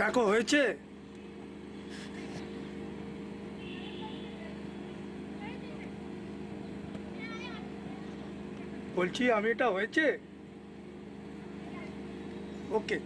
দেখো হয়েছে। বলছি আমি এটা হয়েছে। ওকে।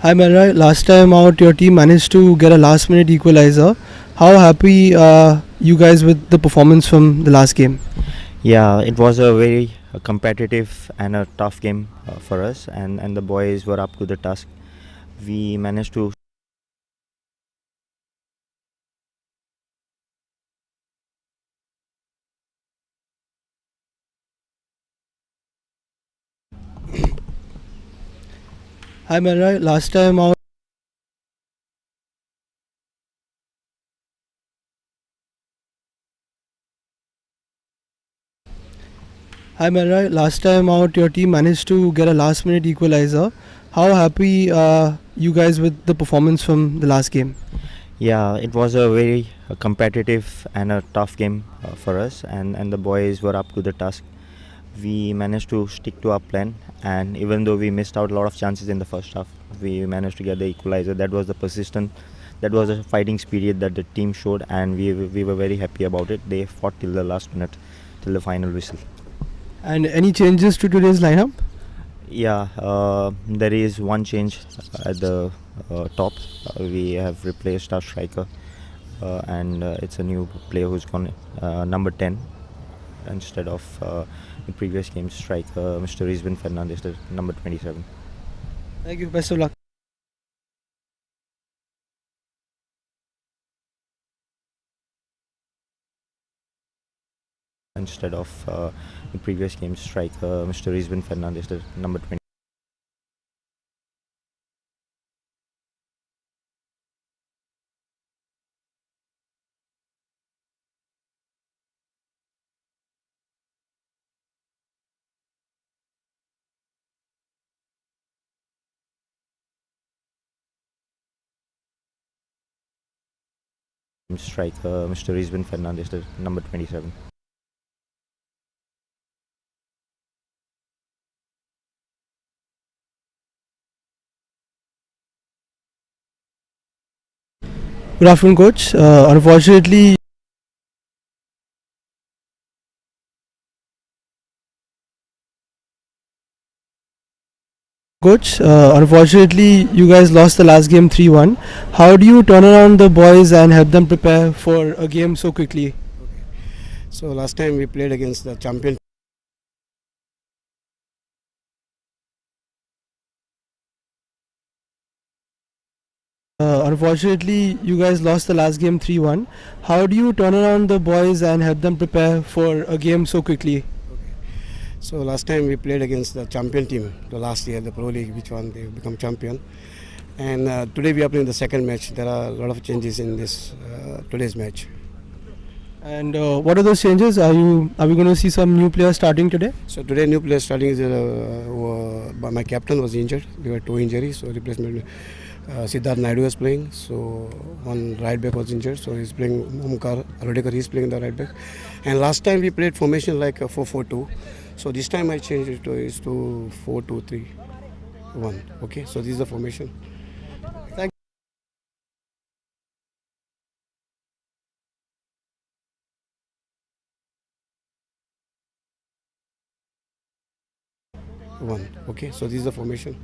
Hi Melra, last time out your team managed to get a last minute equalizer. How happy are you guys with the performance from the last game? Yeah, it was a very competitive and a tough game for us, and the boys were up to the task. We managed to. Hi Melra, last time out. Hi Melra, last time out your team managed to get a last minute equalizer. How happy are you guys with the performance from the last game? Yeah, it was a very competitive and a tough game for us, and the boys were up to the task. We managed to stick to our plan, and even though we missed out a lot of chances in the first half, we managed to get the equalizer. That was the persistent, that was a fighting spirit that the team showed, and we were very happy about it. They fought till the last minute, till the final whistle. And any changes to today's lineup? Yeah, there is one change at the top. We have replaced our striker, and it's a new player who's gone number 10 instead of the previous game striker, Mr. Rizwan Fernandez, the number 27. Thank you, best of luck. Instead of the previous game striker, Mr. Rizwan Fernandez, the number 20. Striker, Mr. Rizwan Fernandez, the number 27. Good afternoon, coach. Unfortunately, coach. Unfortunately, you guys lost the last game 3-1. How do you turn around the boys and help them prepare for a game so quickly? So last time we played against the champion. Unfortunately, you guys lost the last game 3-1. How do you turn around the boys and help them prepare for a game so quickly? So last time we played against the champion team, the last year, the Pro League, which one they become champion. And today we are playing the second match. There are a lot of changes in this today's match. And what are those changes? Are we going to see some new players starting today? So today new player starting is my captain was injured. There were two injuries, so replacement. Siddharth Naidu is playing. So one right back was injured, so he's playing. Omkar Rodekar is playing the right back. And last time we played formation like a 4-4-2. So this time I changed it to 4-2-3-1. Okay, so this is the formation. Thank 1. Okay, so this is the formation.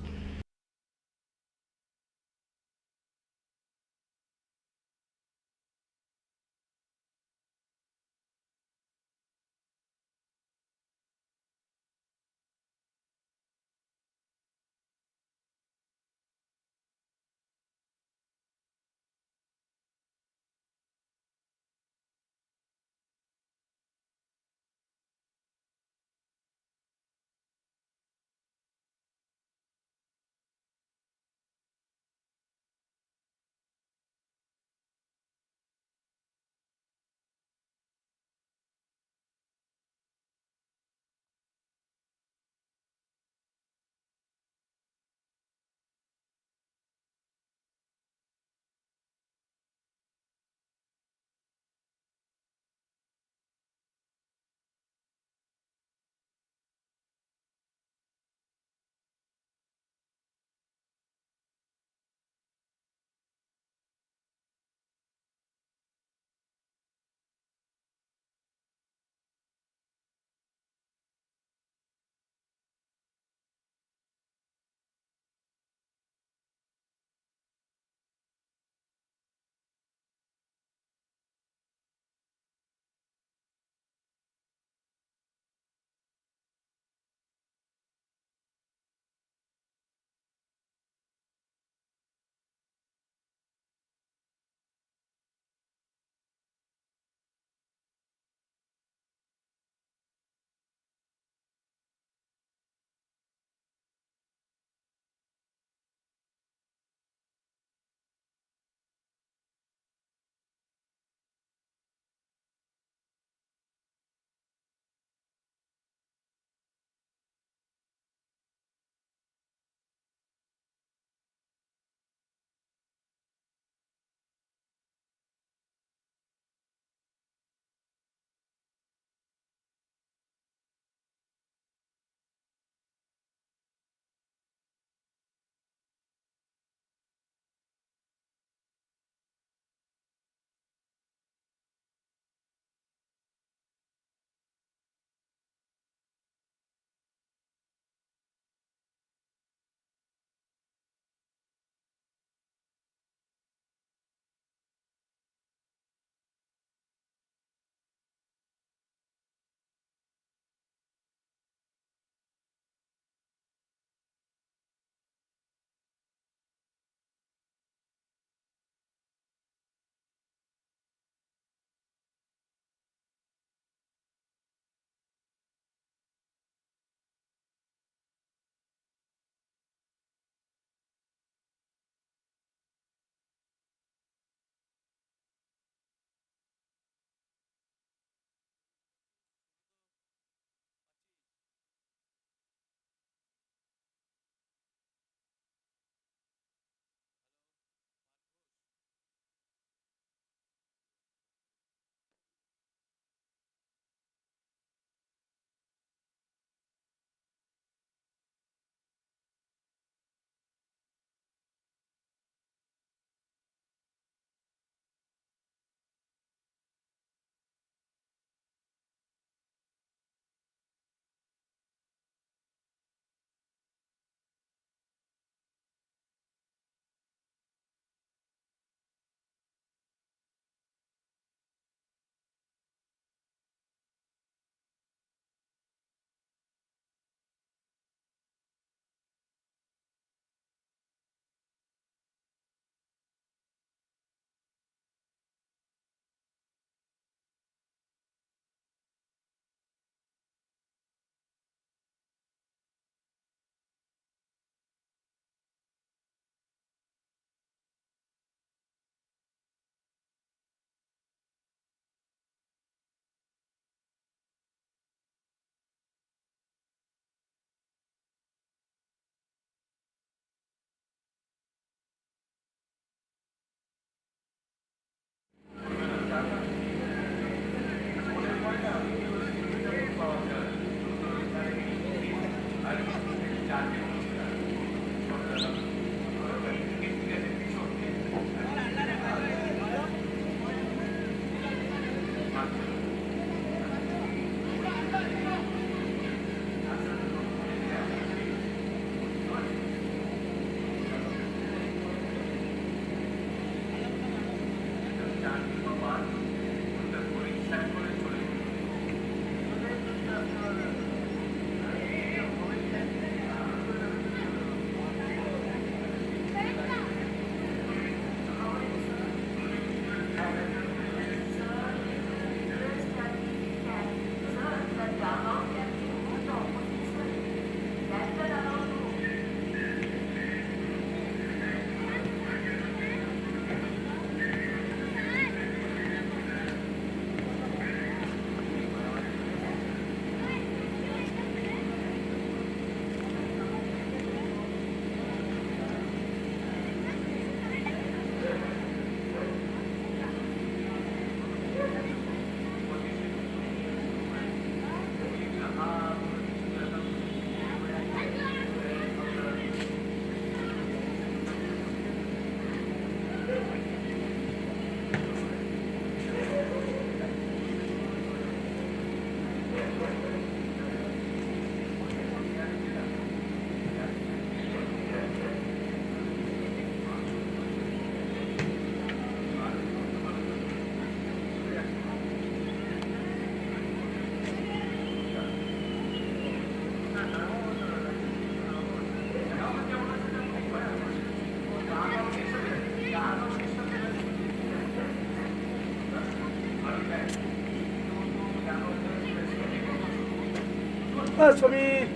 Samir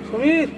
Samir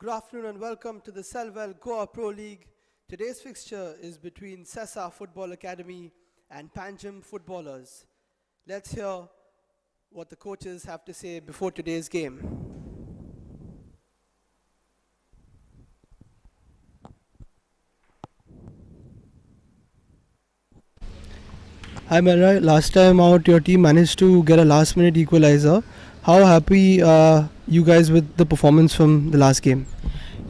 Good afternoon and welcome to the Selval Goa Pro League. Today's fixture is between Sessa Football Academy and Panjim Footballers. Let's hear what the coaches have to say before today's game. Hi Melroy, last time out your team managed to get a last minute equalizer. How happy are you guys with the performance from the last game?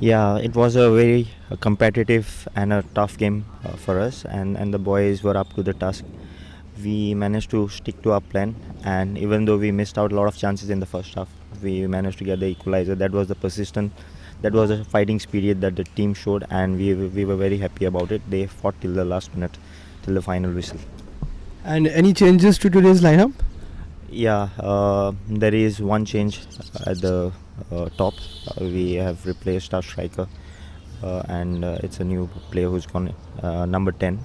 Yeah, it was a very competitive and a tough game for us, and the boys were up to the task. We managed to stick to our plan, and even though we missed out a lot of chances in the first half, we managed to get the equalizer. That was the persistent, that was a fighting spirit that the team showed, and we were very happy about it. They fought till the last minute, till the final whistle. And any changes to today's lineup? Yeah, there is one change at the top. We have replaced our striker, and it's a new player who's gone number 10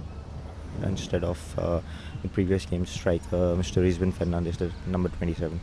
instead of the previous game striker, Mr. Rizwan Fernandez, the number 27.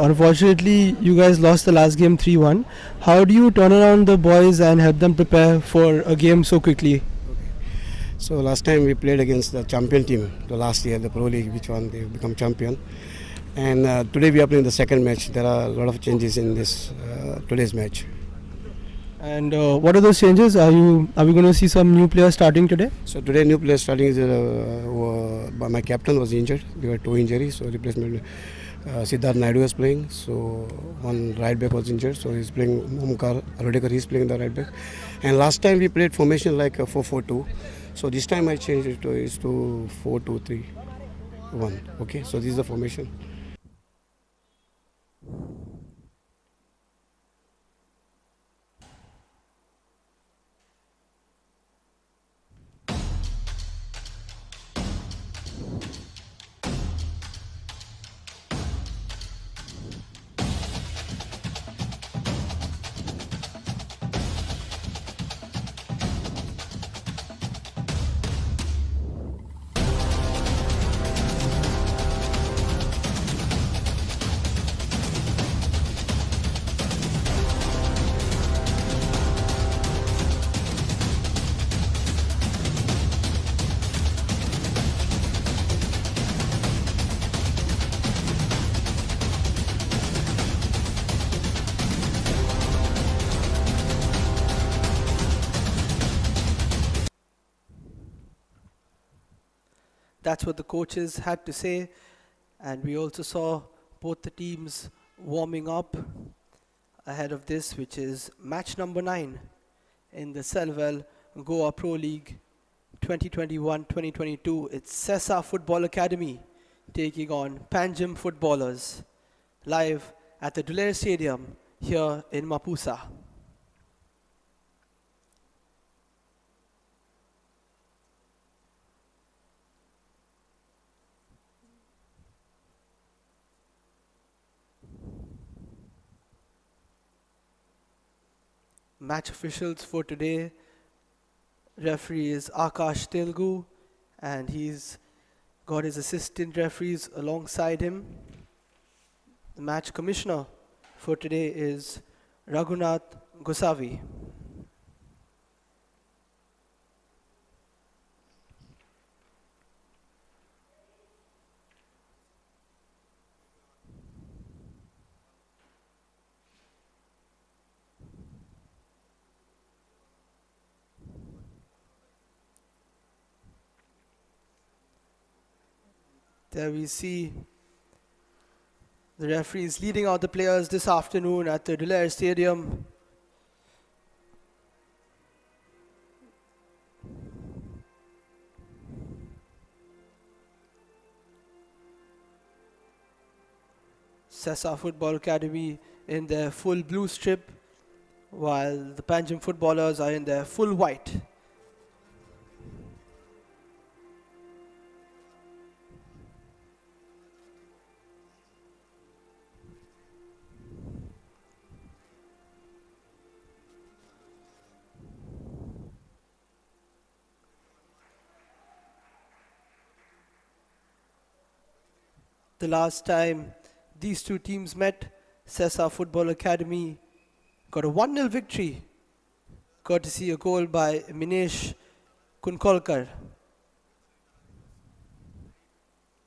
Unfortunately, you guys lost the last game 3-1. How do you turn around the boys and help them prepare for a game so quickly? So last time we played against the champion team, the last year, the Pro League, which one they become champion. And today we are playing the second match. There are a lot of changes in this today's match. And what are those changes? Are we going to see some new players starting today? So today new player starting is my captain was injured. There were two injuries, so replacement. Siddharth Naidu is playing, so one right back was injured, so he's playing Omkar Alodekar, he's playing the right back. And last time we played formation like a 4-4-2, so this time I changed it to 4-2-3-1. Okay, so this is the formation. That's what the coaches had to say. And we also saw both the teams warming up ahead of this, which is match number 9 in the Selval Goa Pro League 2021-2022. It's Sessa Football Academy taking on Panjim Footballers, live at the Dulere Stadium here in Mapusa. Match officials for today, referee is Akash Telgu, and he's got his assistant referees alongside him. The match commissioner for today is Raghunath Gosavi. There we see the referees leading out the players this afternoon at the Dulair Stadium. Sessa Football Academy in their full blue strip, while the Panjim footballers are in their full white. The last time these two teams met, Sessa Football Academy got a 1-0 victory, courtesy a goal by Minesh Kunkolkar.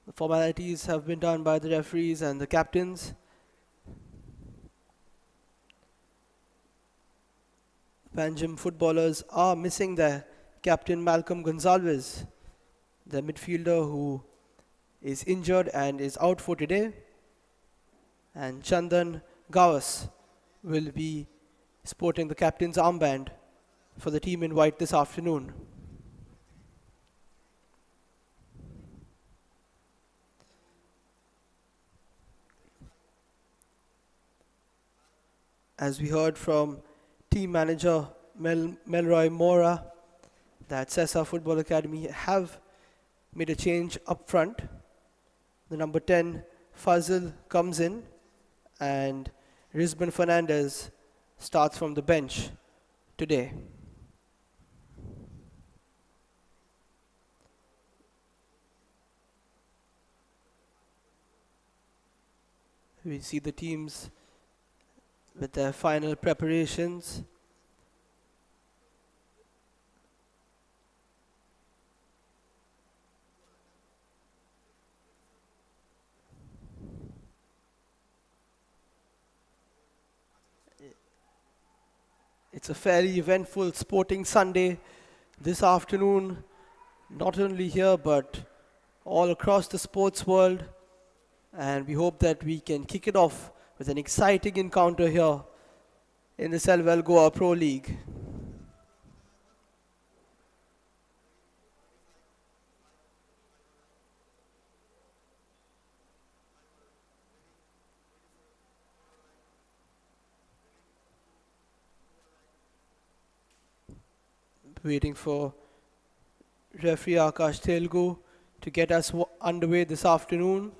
The formalities have been done by the referees and the captains. Panjim footballers are missing their captain Malcolm Gonzalez, the midfielder who is injured and is out for today. And Chandan Gawas will be sporting the captain's armband for the team in white this afternoon. As we heard from team manager Melroy Mora, that Sessa Football Academy have made a change up front. The number 10 Fazil comes in and Rizban Fernandez starts from the bench today. We see the teams with their final preparations. It's a fairly eventful sporting Sunday this afternoon, not only here but all across the sports world, and we hope that we can kick it off with an exciting encounter here in the Selval Goa Pro League. Waiting for referee Akash Telugu to get us underway this afternoon.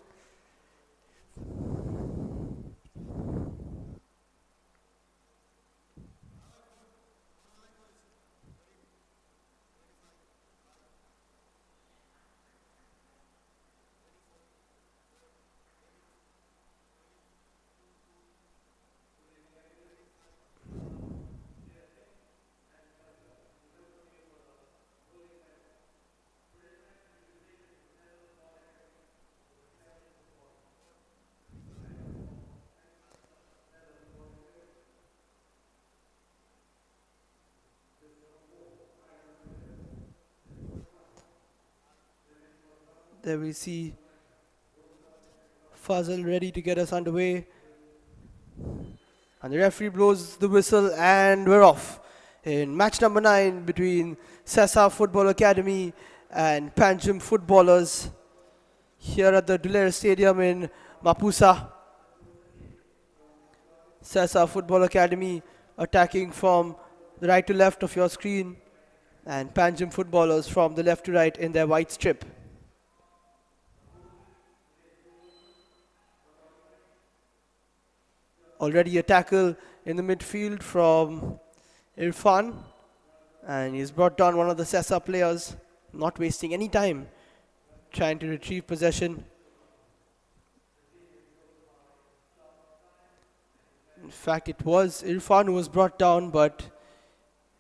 There we see Fazal ready to get us underway. And the referee blows the whistle and we're off in match number 9 between Sessa Football Academy and Panjim footballers here at the Dulair Stadium in Mapusa. Sessa Football Academy attacking from the right to left of your screen, and Panjim footballers from the left to right in their white strip. Already a tackle in the midfield from Irfan, and he's brought down one of the Sessa players, not wasting any time trying to retrieve possession. In fact, it was Irfan who was brought down, but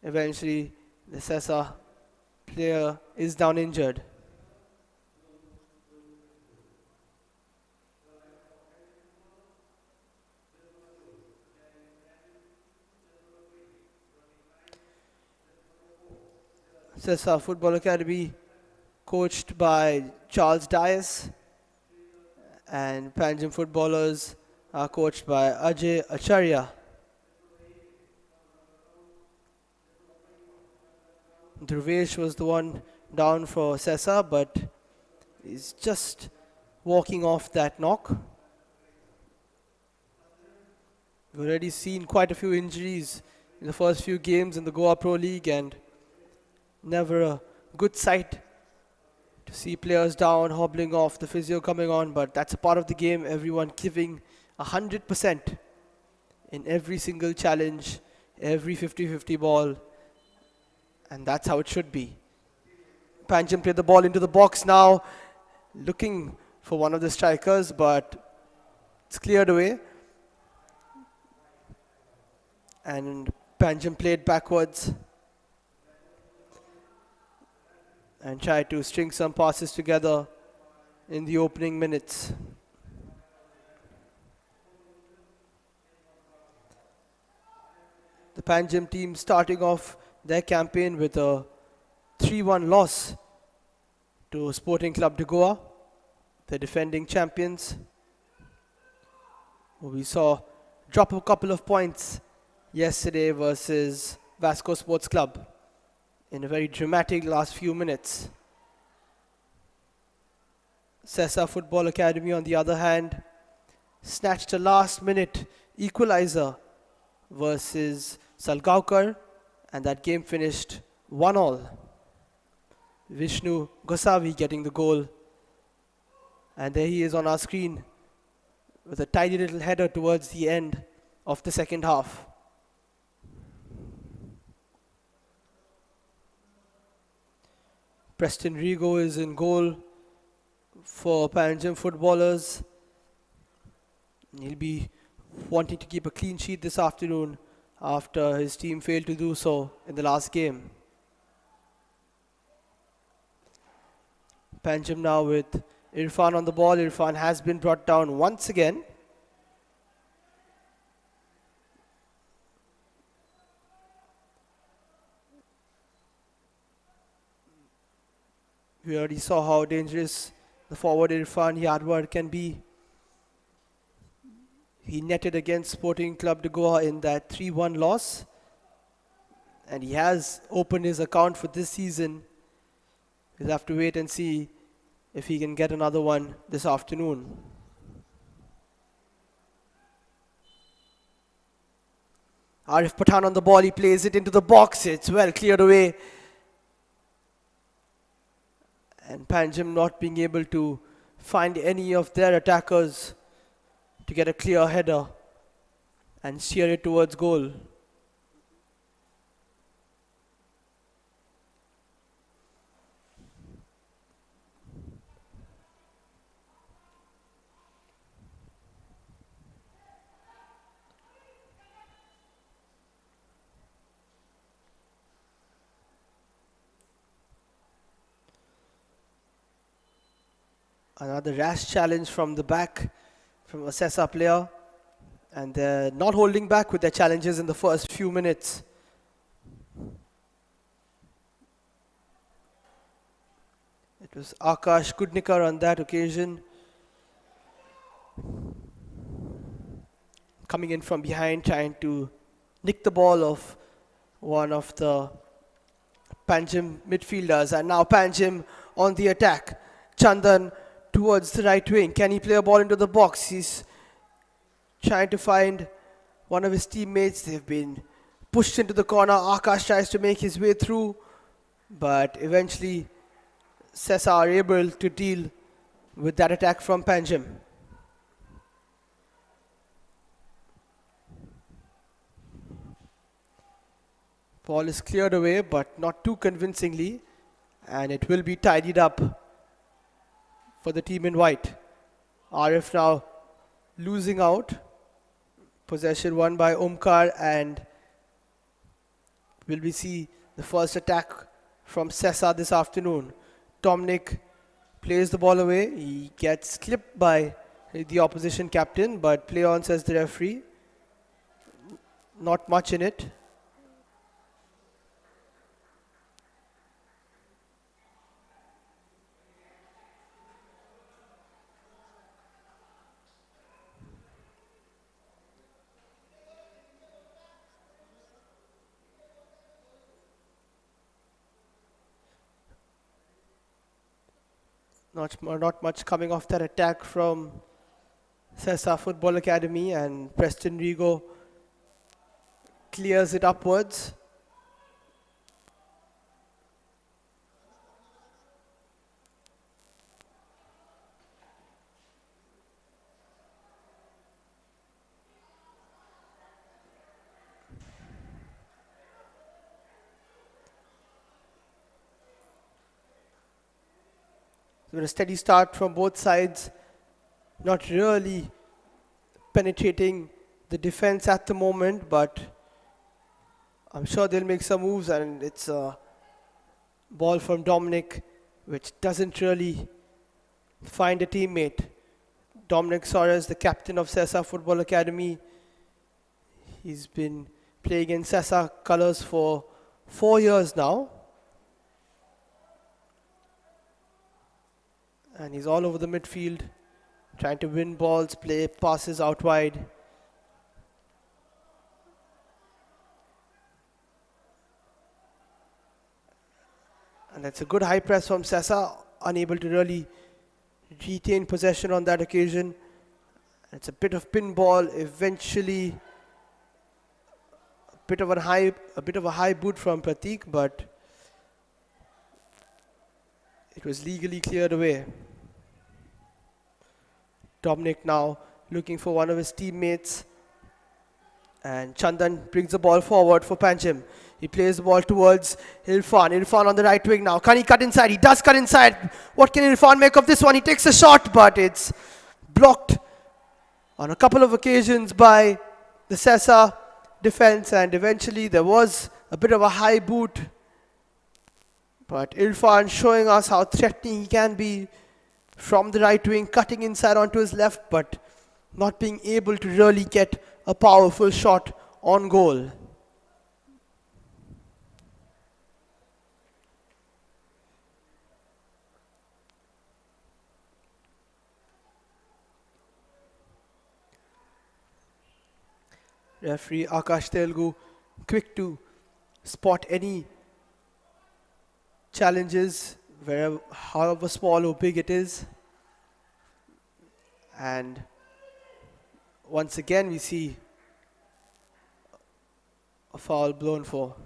eventually the Sessa player is down injured. Sessa Football Academy, coached by Charles Dias, And Panjim footballers are coached by Ajay Acharya. Dhruvesh was the one down for Sessa, but he's just walking off that knock. We've already seen quite a few injuries in the first few games in the Goa Pro League, and never a good sight to see players down, hobbling off, the physio coming on, but that's a part of the game. Everyone giving 100% in every single challenge, every 50-50 ball, and that's how it should be. Panjim played the ball into the box now, looking for one of the strikers, but it's cleared away. And Panjim played backwards and tried to string some passes together in the opening minutes. The Panjim team starting off their campaign with a 3-1 loss to Sporting Club de Goa, the defending champions. We saw drop a couple of points yesterday versus Vasco Sports Club in a very dramatic last few minutes. Sessa Football Academy, on the other hand, snatched a last-minute equalizer versus Salgaonkar, and that game finished 1-1. Vishnu Gosavi getting the goal, and there he is on our screen with a tidy little header towards the end of the second half. Preston Rigo is in goal for Panjim footballers. He'll be wanting to keep a clean sheet this afternoon after his team failed to do so in the last game. Panjim now with Irfan on the ball. Irfan has been brought down once again. We already saw how dangerous the forward Irfan Yadwar can be. He netted against Sporting Club de Goa in that 3-1 loss, and he has opened his account for this season. We'll have to wait and see if he can get another one this afternoon. Arif Pathan on the ball, he plays it into the box. It's well cleared away. And Panjim not being able to find any of their attackers to get a clear header and steer it towards goal. Another rash challenge from the back from a Sessa player, and they're not holding back with their challenges in the first few minutes. It was Akash Kudnikar on that occasion, coming in from behind, trying to nick the ball of one of the Panjim midfielders, and now Panjim on the attack. Chandan towards the right wing. Can he play a ball into the box? He's trying to find one of his teammates. They've been pushed into the corner. Akash tries to make his way through, but eventually Sessa are able to deal with that attack from Panjim. Ball is cleared away, but not too convincingly, and it will be tidied up for the team in white. Arif now losing out. Possession won by Omkar, and will we see the first attack from Sessa this afternoon. Tomnik plays the ball away. He gets clipped by the opposition captain, but play on, says the referee. Not much in it. Not much coming off that attack from Sessa Football Academy, and Preston Rigo clears it upwards. A steady start from both sides, not really penetrating the defense at the moment, but I'm sure they'll make some moves, and it's a ball from Dominic which doesn't really find a teammate. Dominic Soares, the captain of Sessa Football Academy, he's been playing in Sessa colours for 4 years now. And he's all over the midfield, trying to win balls, play passes out wide. And that's a good high press from Sessa, unable to really retain possession on that occasion. It's a bit of pinball, eventually a bit of a high boot from Pratik, but it was legally cleared away. Dominic now looking for one of his teammates, and Chandan brings the ball forward for Pancham. He plays the ball towards Irfan. Irfan on the right wing now. Can he cut inside? He does cut inside. What can Irfan make of this one? He takes a shot, but it's blocked on a couple of occasions by the Sessa defense, and eventually there was a bit of a high boot. But Irfan showing us how threatening he can be from the right wing, cutting inside onto his left, but not being able to really get a powerful shot on goal. Referee Akash Telugu quick to spot any challenges, wherever, however small or big it is. And once again we see a foul blown for.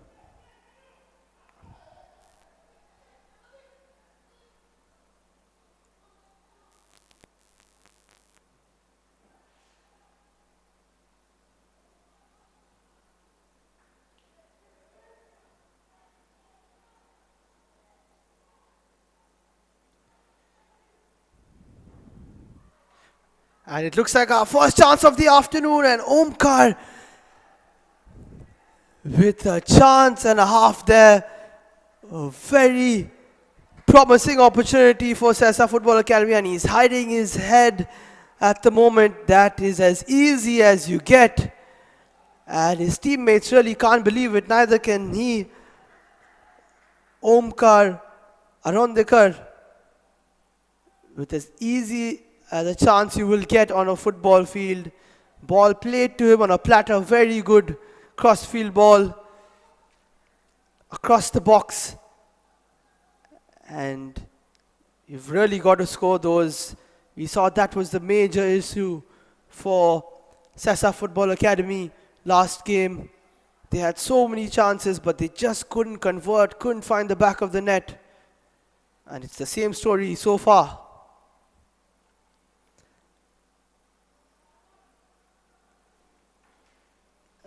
And it looks like our first chance of the afternoon, and Omkar with a chance and a half there. A very promising opportunity for Sessa Football Academy, and he's hiding his head at the moment. That is as easy as you get. And his teammates really can't believe it, neither can he. Omkar Arondekar with as easy the chance you will get on a football field. Ball played to him on a platter, very good cross-field ball across the box. And you've really got to score those. We saw that was the major issue for Sessa Football Academy last game. They had so many chances, but they just couldn't convert, couldn't find the back of the net. And it's the same story so far.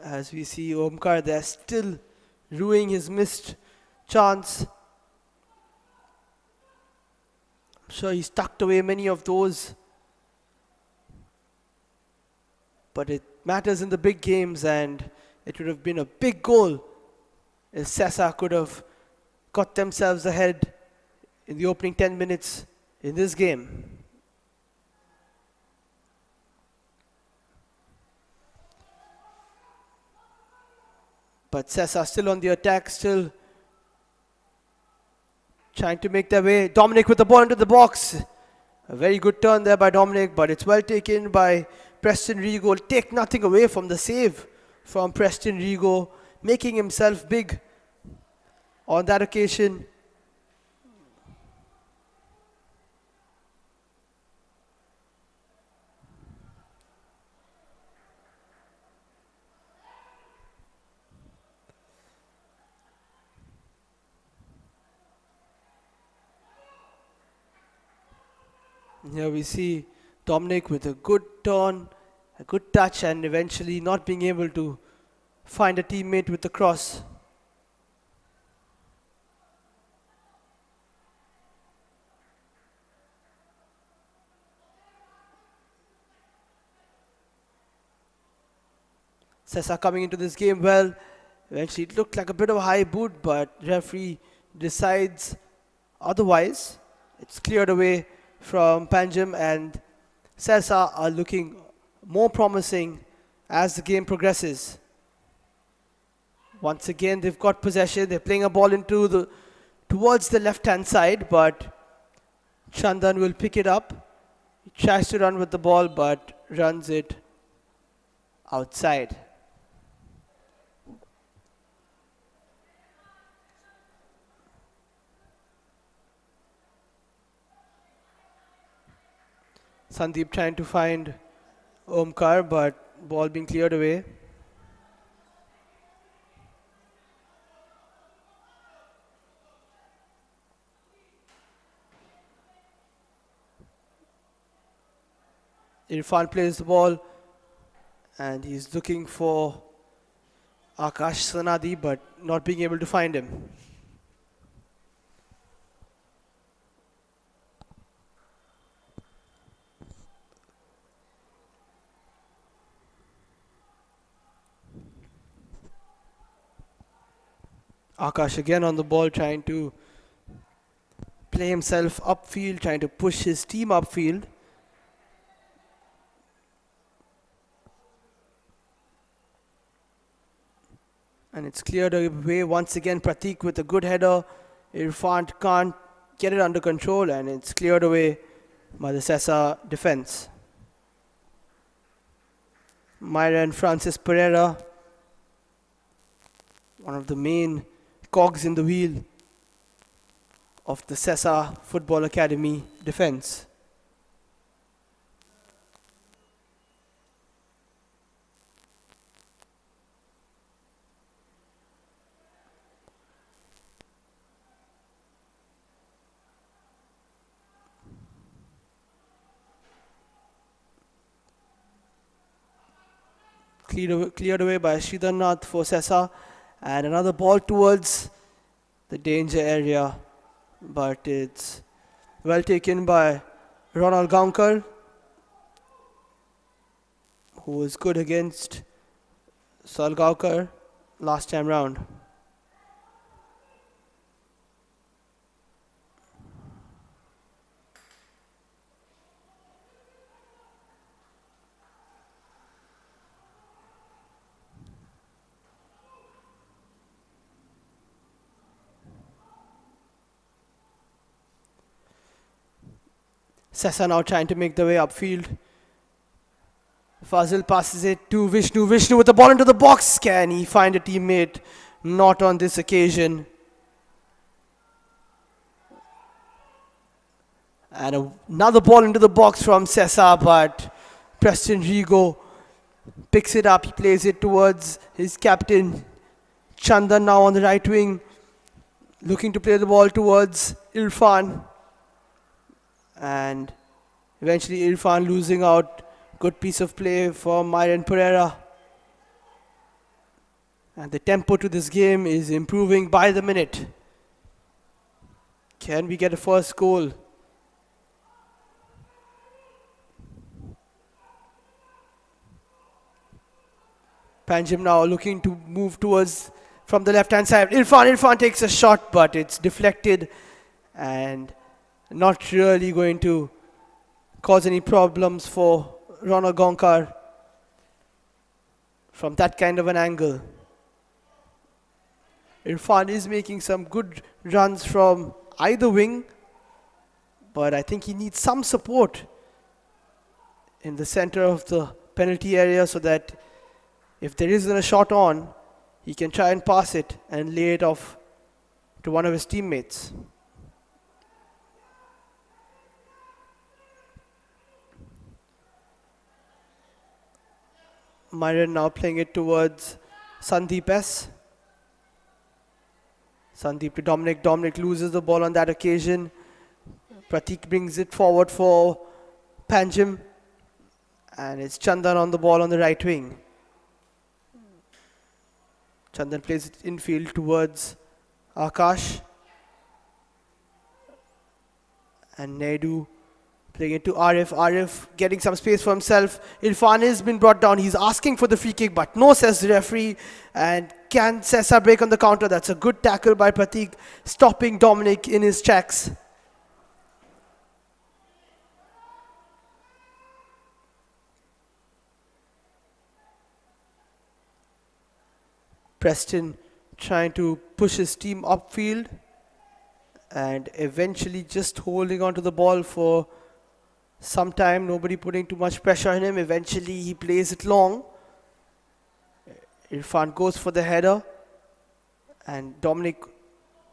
As we see Omkar there still ruining his missed chance. I'm sure he's tucked away many of those. But it matters in the big games, and it would have been a big goal if Sessa could have got themselves ahead in the opening 10 minutes in this game. But Sessa still on the attack, still trying to make their way. Dominic with the ball into the box. A very good turn there by Dominic, but it's well taken by Preston Rigo. Take nothing away from the save from Preston Rigo, making himself big on that occasion. Here we see Dominic with a good turn, a good touch, and eventually not being able to find a teammate with the cross. Sessa coming into this game well. Eventually it looked like a bit of a high boot, but referee decides otherwise. It's cleared away from Panjim, and Sessa are looking more promising as the game progresses. Once again they've got possession. They're playing a ball towards the left hand side, but Chandan will pick it up. He tries to run with the ball but runs it outside. Sandeep trying to find Omkar, but ball being cleared away. Irfan plays the ball and he's looking for Akash Sanadi, but not being able to find him. Akash again on the ball, trying to play himself upfield, trying to push his team upfield. And it's cleared away once again. Pratik with a good header. Irfan can't get it under control, and it's cleared away by the Sessa defense. Myra and Francis Pereira, one of the main cogs in the wheel of the Sessa Football Academy defense. Cleared away by Sridharnath for Sessa, and another ball towards the danger area, but it's well taken by Ronald Gaunkar, who was good against Salgaonkar last time round. Sessa now trying to make the way upfield. Fazil passes it to Vishnu. Vishnu with the ball into the box. Can he find a teammate? Not on this occasion. And another ball into the box from Sessa, but Preston Rigo picks it up. He plays it towards his captain. Chandan now on the right wing, looking to play the ball towards Irfan. And eventually Irfan losing out. Good piece of play for Myron Pereira. And the tempo to this game is improving by the minute. Can we get a first goal? Panjim now looking to move towards from the left hand side. Irfan takes a shot, but it's deflected and not really going to cause any problems for Ronald Gaunkar from that kind of an angle. Irfan is making some good runs from either wing, but I think he needs some support in the center of the penalty area so that if there isn't a shot on, he can try and pass it and lay it off to one of his teammates. Myron now playing it towards Sandeep S. Sandeep to Dominic. Dominic loses the ball on that occasion. Pratik brings it forward for Panjim, and it's Chandan on the ball on the right wing. Chandan plays it infield towards Akash, and Naidu playing it to Arif. Arif getting some space for himself. Irfan has been brought down. He's asking for the free kick, but no, says the referee. And can Sessa break on the counter? That's a good tackle by Pratik, stopping Dominic in his tracks. Preston trying to push his team upfield and eventually just holding on to the ball for some time, nobody putting too much pressure on him. Eventually he plays it long. Irfan goes for the header and Dominic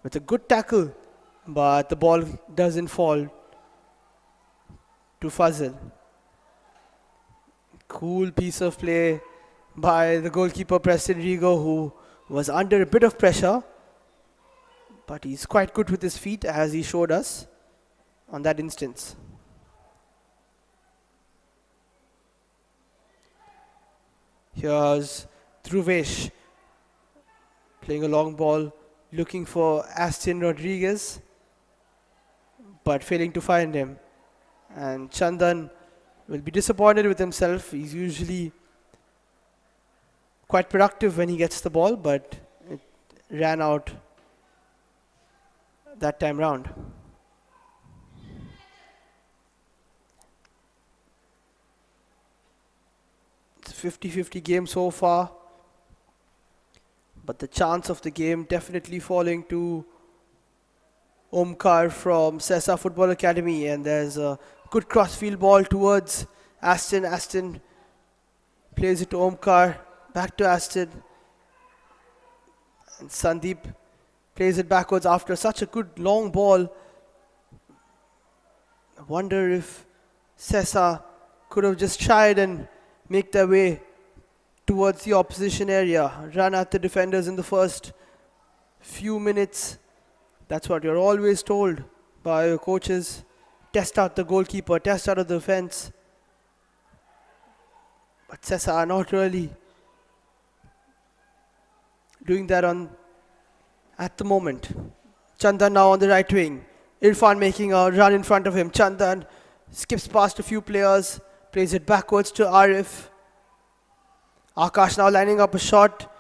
with a good tackle, but the ball doesn't fall to Fazil. Cool piece of play by the goalkeeper Preston Rigo, who was under a bit of pressure, but he's quite good with his feet, as he showed us on that instance. Here's Dhruvesh playing a long ball, looking for Aston Rodriguez, but failing to find him. And Chandan will be disappointed with himself. He's usually quite productive when he gets the ball, but it ran out that time round. It's a 50-50 game so far, but the chance of the game definitely falling to Omkar from Sessa Football Academy, and there's a good crossfield ball towards Aston. Aston plays it to Omkar, back to Aston, and Sandeep plays it backwards after such a good long ball. I wonder if Sessa could have just tried and make their way towards the opposition area, run at the defenders in the first few minutes. That's what you're always told by your coaches. Test out the goalkeeper, test out of the defense. But Sessa are not really doing that at the moment. Chandan now on the right wing. Irfan making a run in front of him. Chandan skips past a few players, plays it backwards to Arif. Akash now lining up a shot.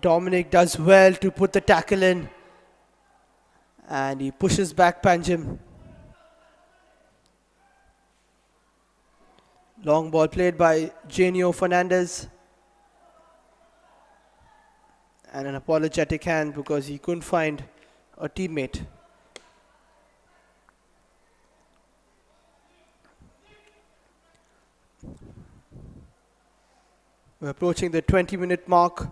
Dominic does well to put the tackle in, and he pushes back Panjim. Long ball played by Genio Fernandez. And an apologetic hand because he couldn't find a teammate. We're approaching the 20-minute mark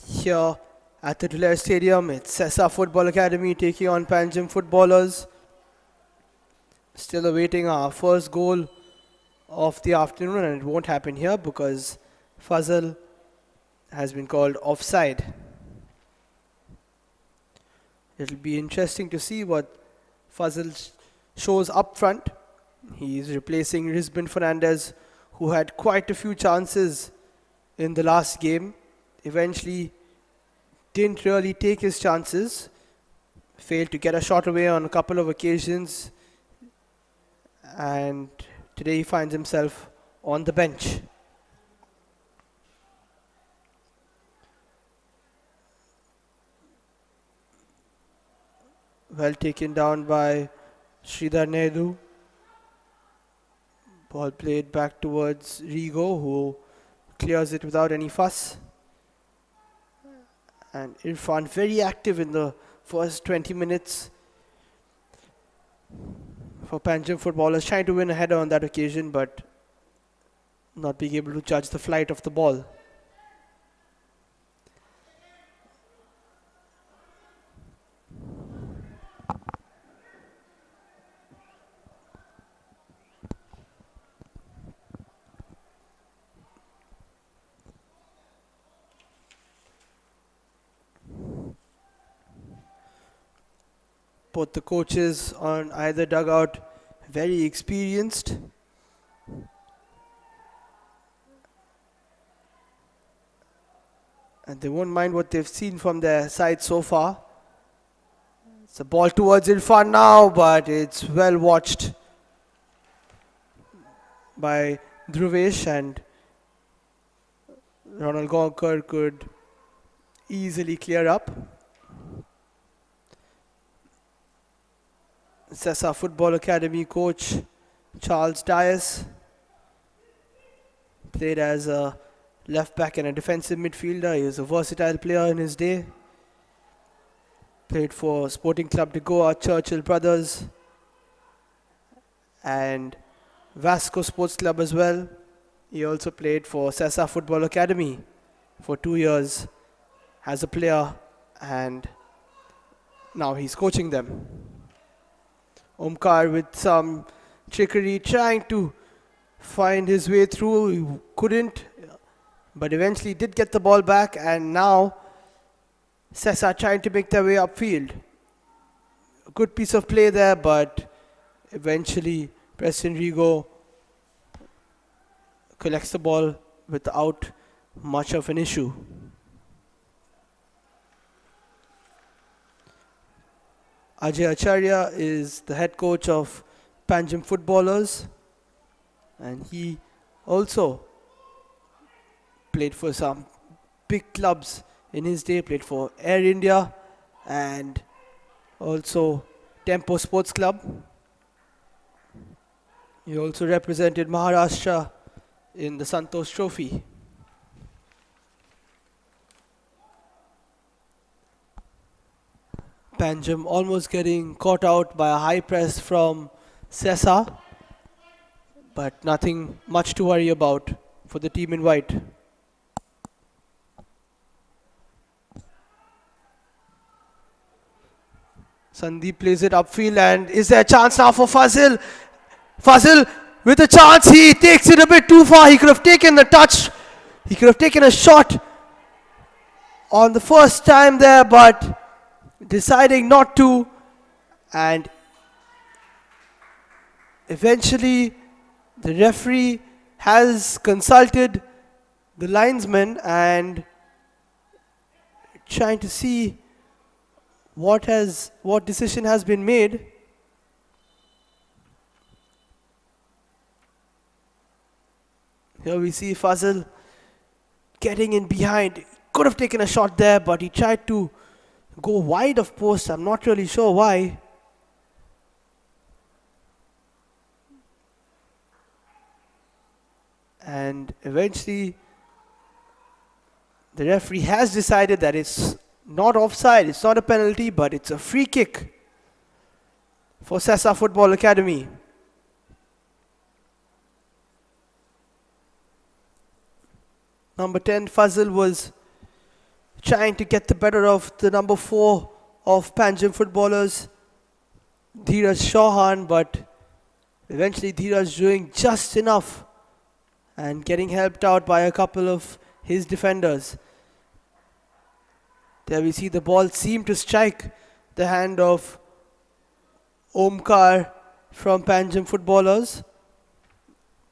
here at the Dulair Stadium. It's Sessa Football Academy taking on Panjim footballers. Still awaiting our first goal of the afternoon, and it won't happen here because Fazal has been called offside. It'll be interesting to see what Fazal shows up front. He's replacing Rizbin Fernandez, who had quite a few chances in the last game. Eventually didn't really take his chances. Failed to get a shot away on a couple of occasions. And today he finds himself on the bench. Well taken down by Sridhar Naidu. Ball played back towards Rigo, who clears it without any fuss. And Irfan very active in the first 20 minutes for Panjim footballers, trying to win a header on that occasion, but not being able to judge the flight of the ball. Both the coaches on either dugout very experienced. And they won't mind what they've seen from their side so far. It's a ball towards Irfan now, but it's well watched by Dhruvesh, and Ronald Gonker could easily clear up. Sessa Football Academy coach Charles Dias played as a left back and a defensive midfielder. He was a versatile player in his day. Played for Sporting Club de Goa, Churchill Brothers, and Vasco Sports Club as well. He also played for Sessa Football Academy for 2 years as a player, and now he's coaching them. Omkar with some trickery, trying to find his way through. He couldn't, but eventually did get the ball back, and now Sessa trying to make their way upfield. A good piece of play there, but eventually Preston Rigo collects the ball without much of an issue. Ajay Acharya is the head coach of Panjim Footballers, and he also played for some big clubs in his day. Played for Air India and also Tempo Sports Club. He also represented Maharashtra in the Santosh Trophy. Panjim almost getting caught out by a high press from Sessa, but nothing much to worry about for the team in white. Sandeep plays it upfield, and is there a chance now for Fazil? Fazil with a chance, he takes it a bit too far. He could have taken the touch. He could have taken a shot on the first time there, but deciding not to, and eventually the referee has consulted the linesman and trying to see what decision has been made. Here we see Fazil getting in behind. Could have taken a shot there, but he tried to go wide of post. I'm not really sure why. And eventually the referee has decided that it's not offside, it's not a penalty, but it's a free kick for Sessa Football Academy. Number 10, Fazil, was trying to get the better of the number 4 of Panjim Footballers, Dheeraj Chauhan, but eventually Dheeraj doing just enough and getting helped out by a couple of his defenders. There we see the ball seem to strike the hand of Omkar from Panjim Footballers,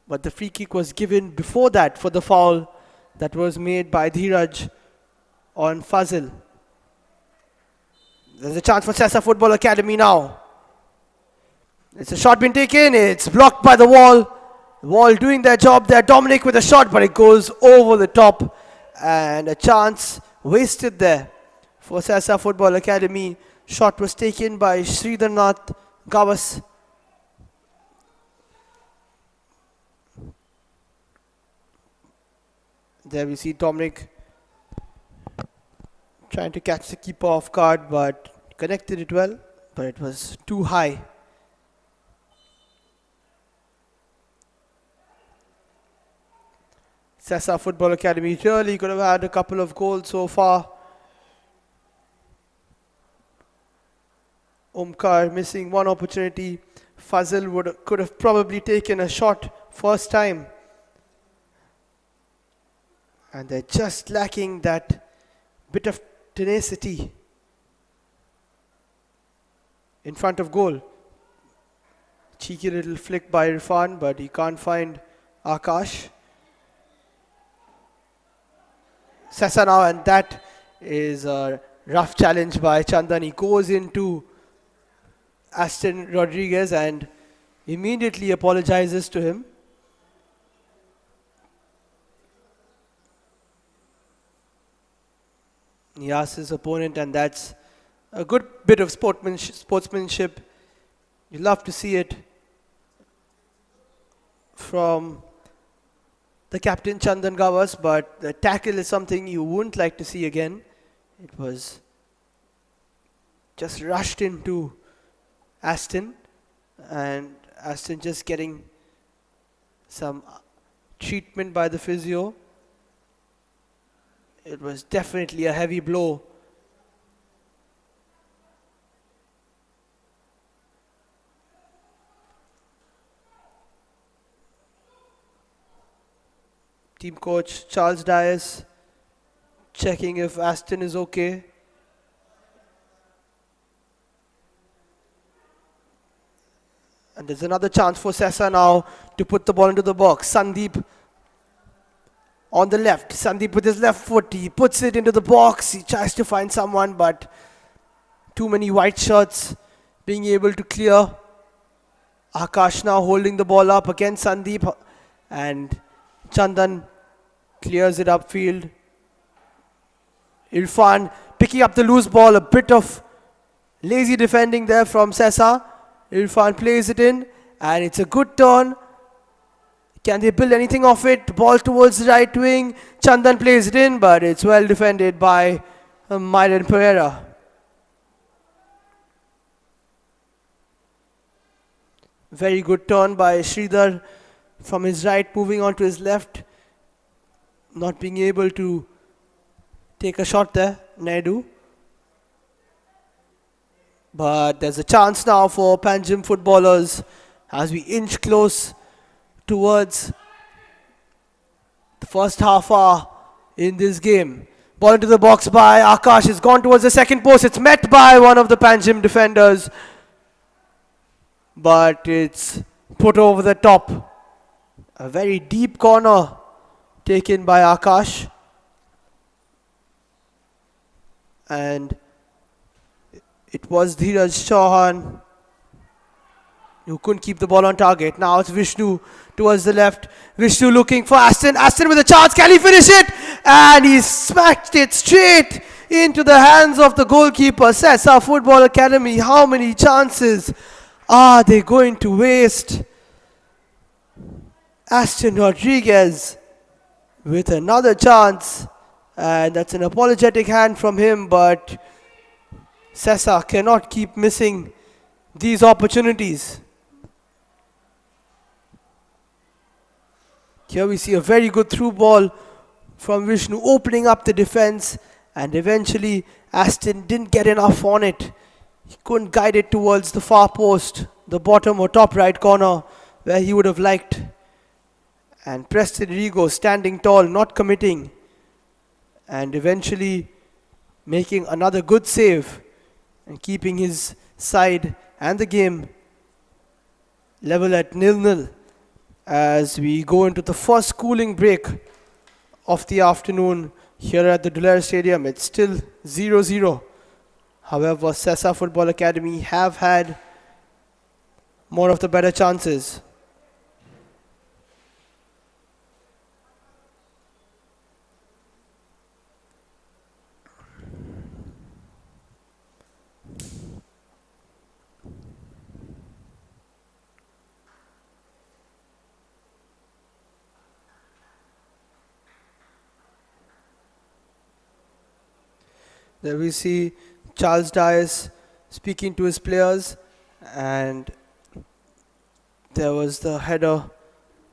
but the free kick was given before that for the foul that was made by Dheeraj on Fazil. There's a chance for Sessa Football Academy now. It's a shot been taken, it's blocked by the wall. The wall doing their job there. Dominic with a shot, but it goes over the top, and a chance wasted there for Sessa Football Academy. Shot was taken by Sridharnath Gawas. There we see Dominic trying to catch the keeper off guard, but connected it well, but it was too high. Sessa Football Academy really could have had a couple of goals so far. Omkar missing one opportunity. Fazil could have probably taken a shot first time. And they're just lacking that bit of tenacity in front of goal. Cheeky little flick by Irfan, but he can't find Akash. Sessa now, and that is a rough challenge by Chandan. He goes into Aston Rodriguez and immediately apologizes to him. He asks his opponent, and that's a good bit of sportsmanship. You love to see it from the captain Chandan Gawas, but the tackle is something you wouldn't like to see again. It was just rushed into Aston, and Aston just getting some treatment by the physio. It was definitely a heavy blow. Team coach Charles Dias checking if Aston is okay. And there's another chance for Sessa now to put the ball into the box. Sandeep on the left. Sandeep with his left foot. He puts it into the box. He tries to find someone, but too many white shirts being able to clear. Akash now holding the ball up against Sandeep, and Chandan clears it upfield. Irfan picking up the loose ball. A bit of lazy defending there from Sessa. Irfan plays it in, and it's a good turn. Can they build anything off it? Ball towards the right wing. Chandan plays it in, but it's well defended by Myron Pereira. Very good turn by Sridhar from his right, moving on to his left. Not being able to take a shot there, Naidu. But there's a chance now for Panjim footballers as we inch close towards the first half hour in this game. Ball into the box by Akash. It's gone towards the second post. It's met by one of the Panjim defenders, but it's put over the top. A very deep corner taken by Akash. And it was Dheeraj Chauhan who couldn't keep the ball on target. Now it's Vishnu towards the left. Vishnu looking for Aston. Aston with a chance. Can he finish it? And he smacked it straight into the hands of the goalkeeper. Sessa Football Academy. How many chances are they going to waste? Aston Rodriguez with another chance. And that's an apologetic hand from him, but Sessa cannot keep missing these opportunities. Here we see a very good through ball from Vishnu, opening up the defense, and eventually Aston didn't get enough on it. He couldn't guide it towards the far post, the bottom or top right corner where he would have liked. And Preston Rigo standing tall, not committing, and eventually making another good save and keeping his side and the game level at 0-0 as we go into the first cooling break of the afternoon here at the Dulair Stadium. It's still 0-0. However, Sessa Football Academy have had more of the better chances. There we see Charles Dias speaking to his players, and there was the header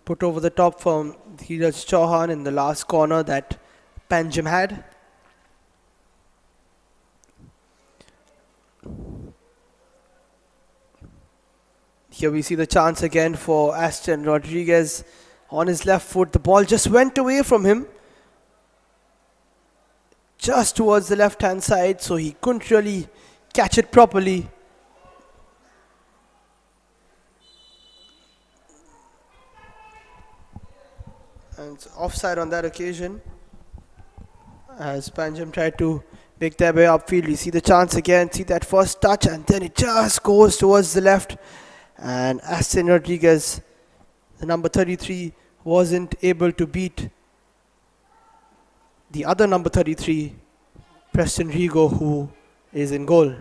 put over the top from Dheeraj Chauhan in the last corner that Panjim had. Here we see the chance again for Aston Rodriguez on his left foot. The ball just went away from him, just towards the left hand side, so he couldn't really catch it properly. And it's offside on that occasion. As Panjim tried to make their way upfield, you see the chance again, see that first touch, and then it just goes towards the left. And Aston Rodriguez, the number 33, wasn't able to beat the other number 33, Preston Rigo, who is in goal.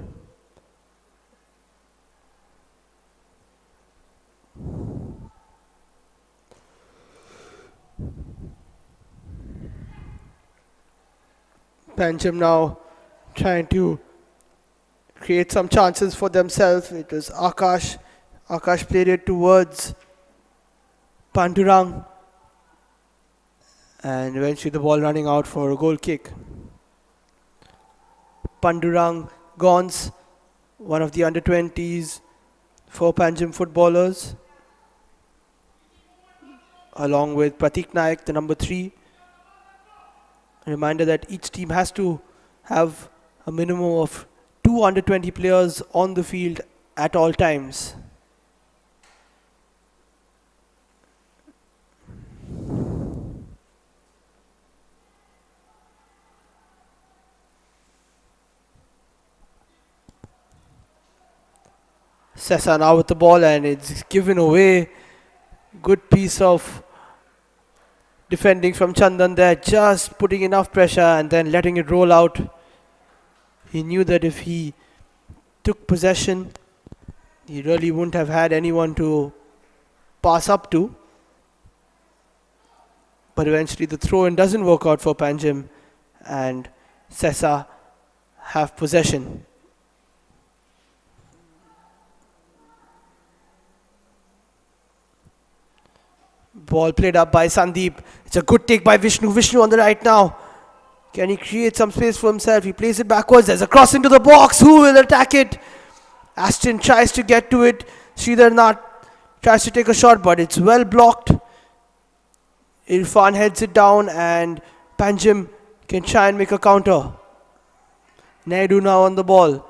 Panjim now trying to create some chances for themselves. It was Akash. Akash played it towards Pandurang. And eventually the ball running out for a goal kick. Pandurang Gons, one of the under-20s for Panjim footballers, along with Pratik Naik, the number 3. A reminder that each team has to have a minimum of 2 under-20 players on the field at all times. Sessa now with the ball, and it's given away. Good piece of defending from Chandan there, just putting enough pressure and then letting it roll out. He knew that if he took possession, he really wouldn't have had anyone to pass up to. But eventually the throw-in doesn't work out for Panjim, and Sessa have possession. Ball played up by Sandeep. It's a good take by Vishnu. Vishnu on the right now. Can he create some space for himself? He plays it backwards. There's a cross into the box. Who will attack it? Aston tries to get to it. Sridhar Nath tries to take a shot, but it's well blocked. Irfan heads it down, and Panjim can try and make a counter. Naidu now on the ball.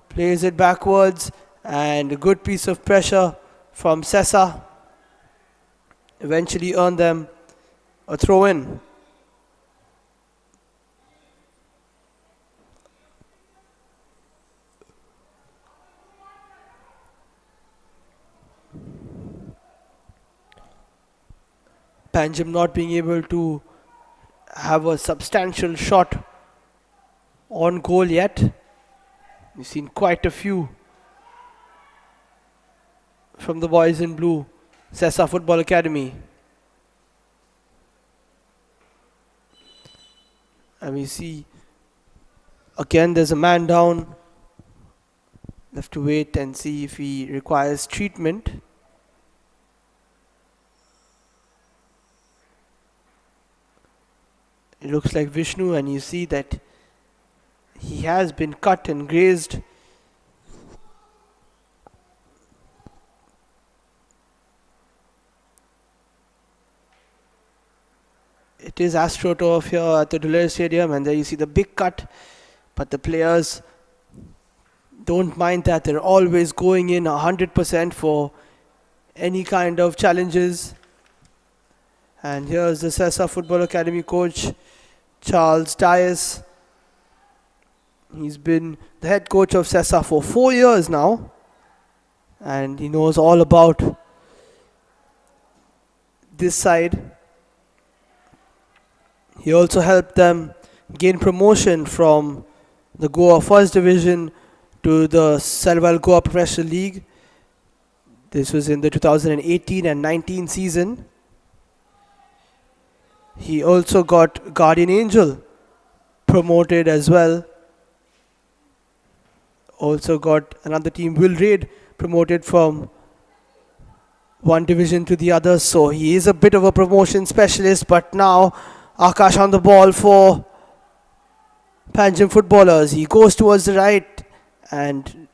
Plays it backwards, and a good piece of pressure from Sessa. Eventually earn them a throw-in. Panjim not being able to have a substantial shot on goal yet. We've seen quite a few from the boys in blue. Sessa Football Academy. And we see again there's a man down. Have to wait and see if he requires treatment. It looks like Vishnu, and you see that he has been cut and grazed. It is AstroTurf here at the Dhule Stadium, and there you see the big cut, but the players don't mind that. They're always going in 100% for any kind of challenges. And here's the Sessa Football Academy coach, Charles Dias. He's been the head coach of Sessa for 4 years now, and he knows all about this side. He also helped them gain promotion from the Goa First Division to the Selval Goa Professional League. This was in the 2018 and 19 season. He also got Guardian Angel promoted as well. Also got another team, Will Raid, promoted from one division to the other. So he is a bit of a promotion specialist, but now Akash on the ball for Panjim footballers. He goes towards the right and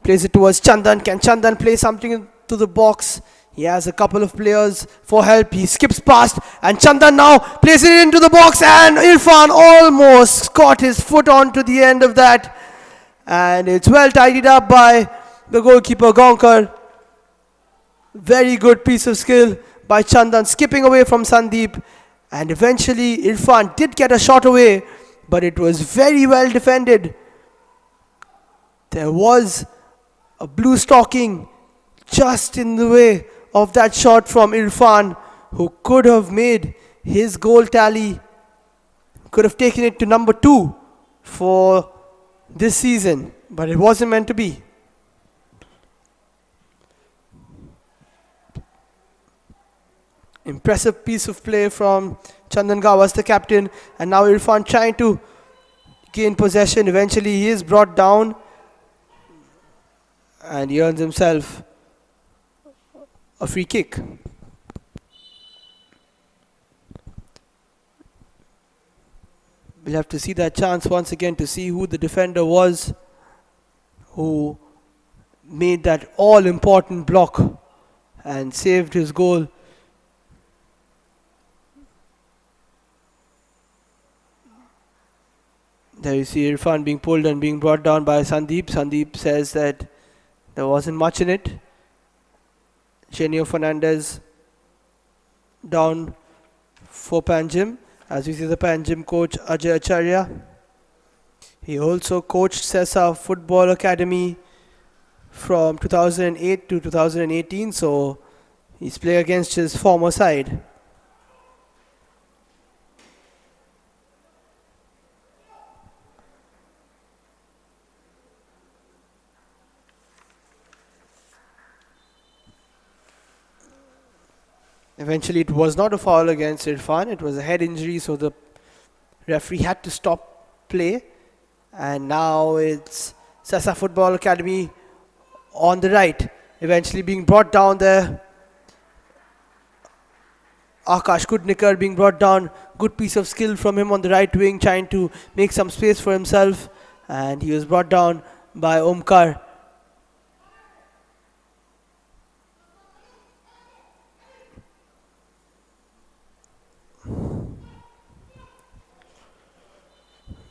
plays it towards Chandan. Can Chandan play something into the box? He has a couple of players for help. He skips past, and Chandan now plays it into the box, and Irfan almost got his foot onto the end of that. And it's well tidied up by the goalkeeper Gonkar. Very good piece of skill by Chandan, skipping away from Sandeep And eventually Irfan did get a shot away, but it was very well defended. There was a blue stocking just in the way of that shot from Irfan, who could have made his goal tally, could have taken it to number 2 for this season, but it wasn't meant to be. Impressive piece of play from Chandan Gawas, the captain, and now Irfan trying to gain possession. Eventually he is brought down and he earns himself a free kick. We'll have to see that chance once again to see who the defender was who made that all-important block and saved his goal. There you see Irfan being pulled and being brought down by Sandeep. Sandeep says that there wasn't much in it. Genio Fernandez down for Panjim. As we see the Panjim coach Ajay Acharya. He also coached Sesa Football Academy from 2008 to 2018. So he's playing against his former side. Eventually it was not a foul against Irfan, it was a head injury, so the referee had to stop play. And now it's Sesa Football Academy on the right, eventually being brought down there. Akash Kudnikar being brought down, good piece of skill from him on the right wing, trying to make some space for himself, and he was brought down by Omkar.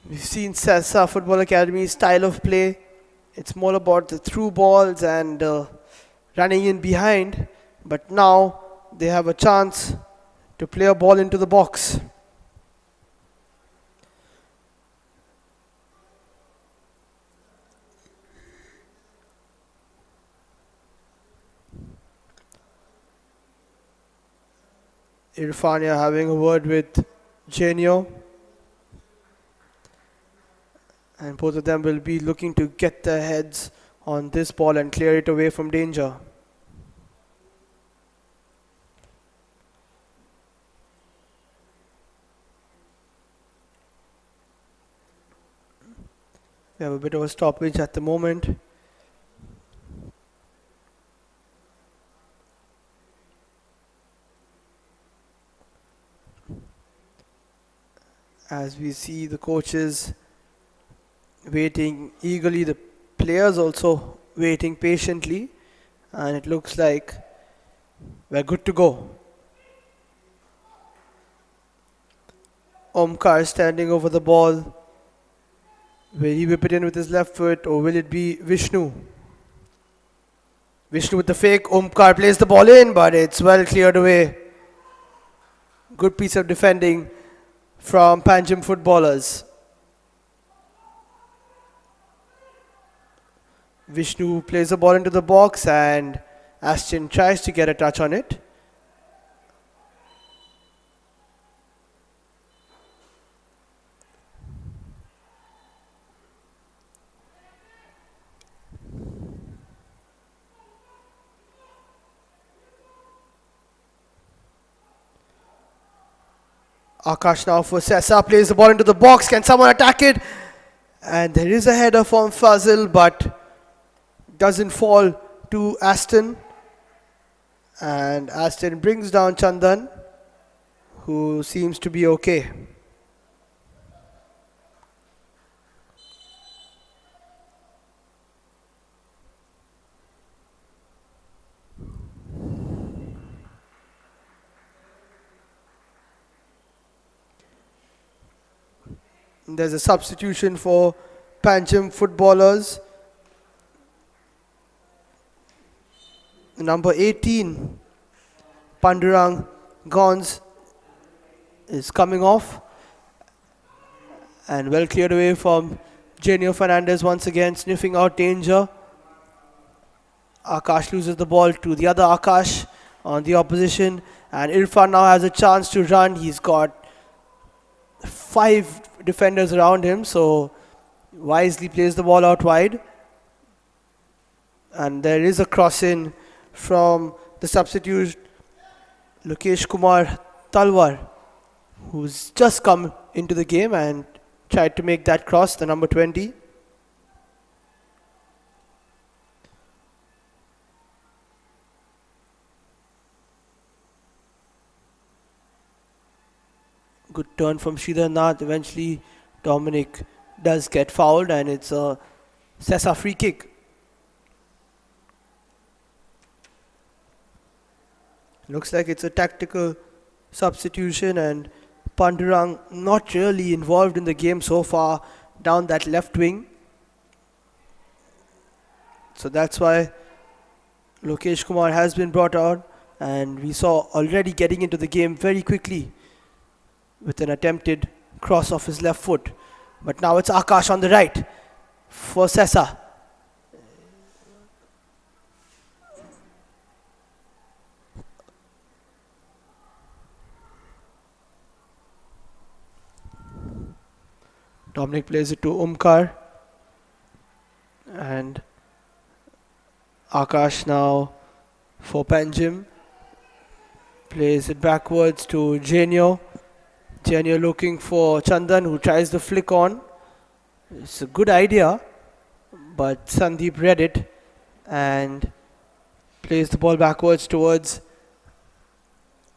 We've seen Sesa Football Academy's style of play. It's more about the through balls and running in behind. But now they have a chance to play a ball into the box. Irfania having a word with Genio. And both of them will be looking to get their heads on this ball and clear it away from danger. We have a bit of a stoppage at the moment. As we see the coaches waiting eagerly, the players also waiting patiently, and it looks like we're good to go. Omkar standing over the ball. Will he whip it in with his left foot, or will it be Vishnu? Vishnu with the fake. Omkar plays the ball in, but it's well cleared away. Good piece of defending from Panjim footballers. Vishnu plays the ball into the box and Ashton tries to get a touch on it. Akash now for Sesa, plays the ball into the box. Can someone attack it? And there is a header from Fazil, but doesn't fall to Aston. And Aston brings down Chandan, who seems to be okay. There's a substitution for Panjim footballers. Number 18, Pandurang Gons, is coming off. And well cleared away from Genio Fernandez once again, sniffing out danger. Akash loses the ball to the other Akash on the opposition. And Irfan now has a chance to run. He's got 5 defenders around him, so wisely plays the ball out wide. And there is a cross in from the substitute Lokesh Kumar Talwar, who's just come into the game and tried to make that cross, the number 20. Good turn from Sridhar Nath. Eventually Dominic does get fouled and it's a Sessa free kick. Looks like it's a tactical substitution, and Pandurang not really involved in the game so far down that left wing. So that's why Lokesh Kumar has been brought on, and we saw already getting into the game very quickly with an attempted cross off his left foot. But now it's Akash on the right for Sessa. Dominic plays it to Omkar, and Akash now for Panjim plays it backwards to Genio. Genio looking for Chandan, who tries the flick on. It's a good idea, but Sandeep read it and plays the ball backwards towards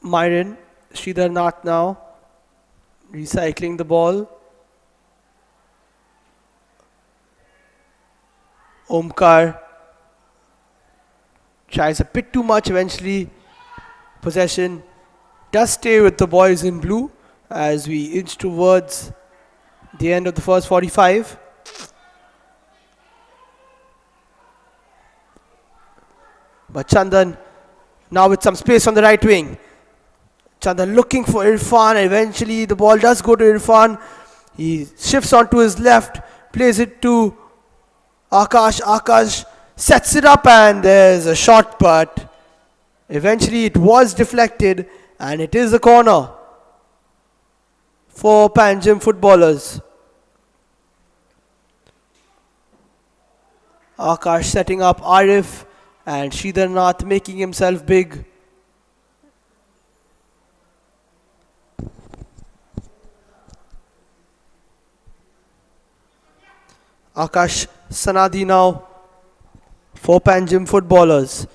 Myron. Sridhar Nath now recycling the ball. Omkar tries a bit too much. Eventually possession does stay with the boys in blue as we inch towards the end of the first 45. But Chandan now with some space on the right wing. Chandan looking for Irfan. Eventually the ball does go to Irfan. He shifts onto his left, plays it to Akash. Akash sets it up and there's a shot, but eventually it was deflected and it is a corner for Panjim footballers. Akash setting up Arif and Sridhar Nath making himself big. Akash Sanadi now for Panjim footballers.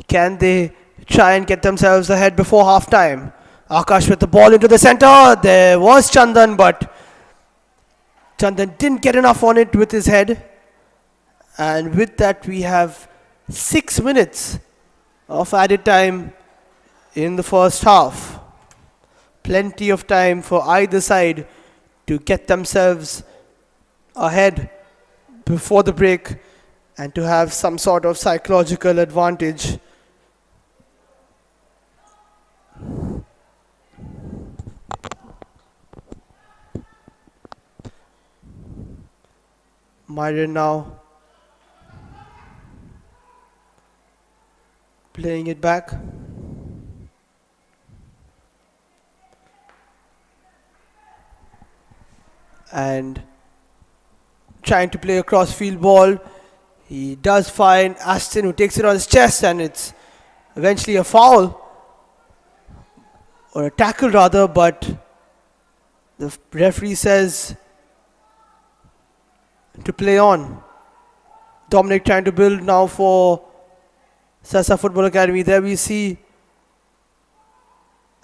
Can they try and get themselves ahead before half time? Akash with the ball into the center. There was Chandan, but Chandan didn't get enough on it with his head. And with that we have 6 minutes of added time in the first half. Plenty of time for either side to get themselves ahead before the break and to have some sort of psychological advantage. Myron now playing it back. And trying to play a cross-field ball. He does find Aston, who takes it on his chest, and it's eventually a foul. Or a tackle rather, but the referee says to play on. Dominic trying to build now for Sessa Football Academy. There we see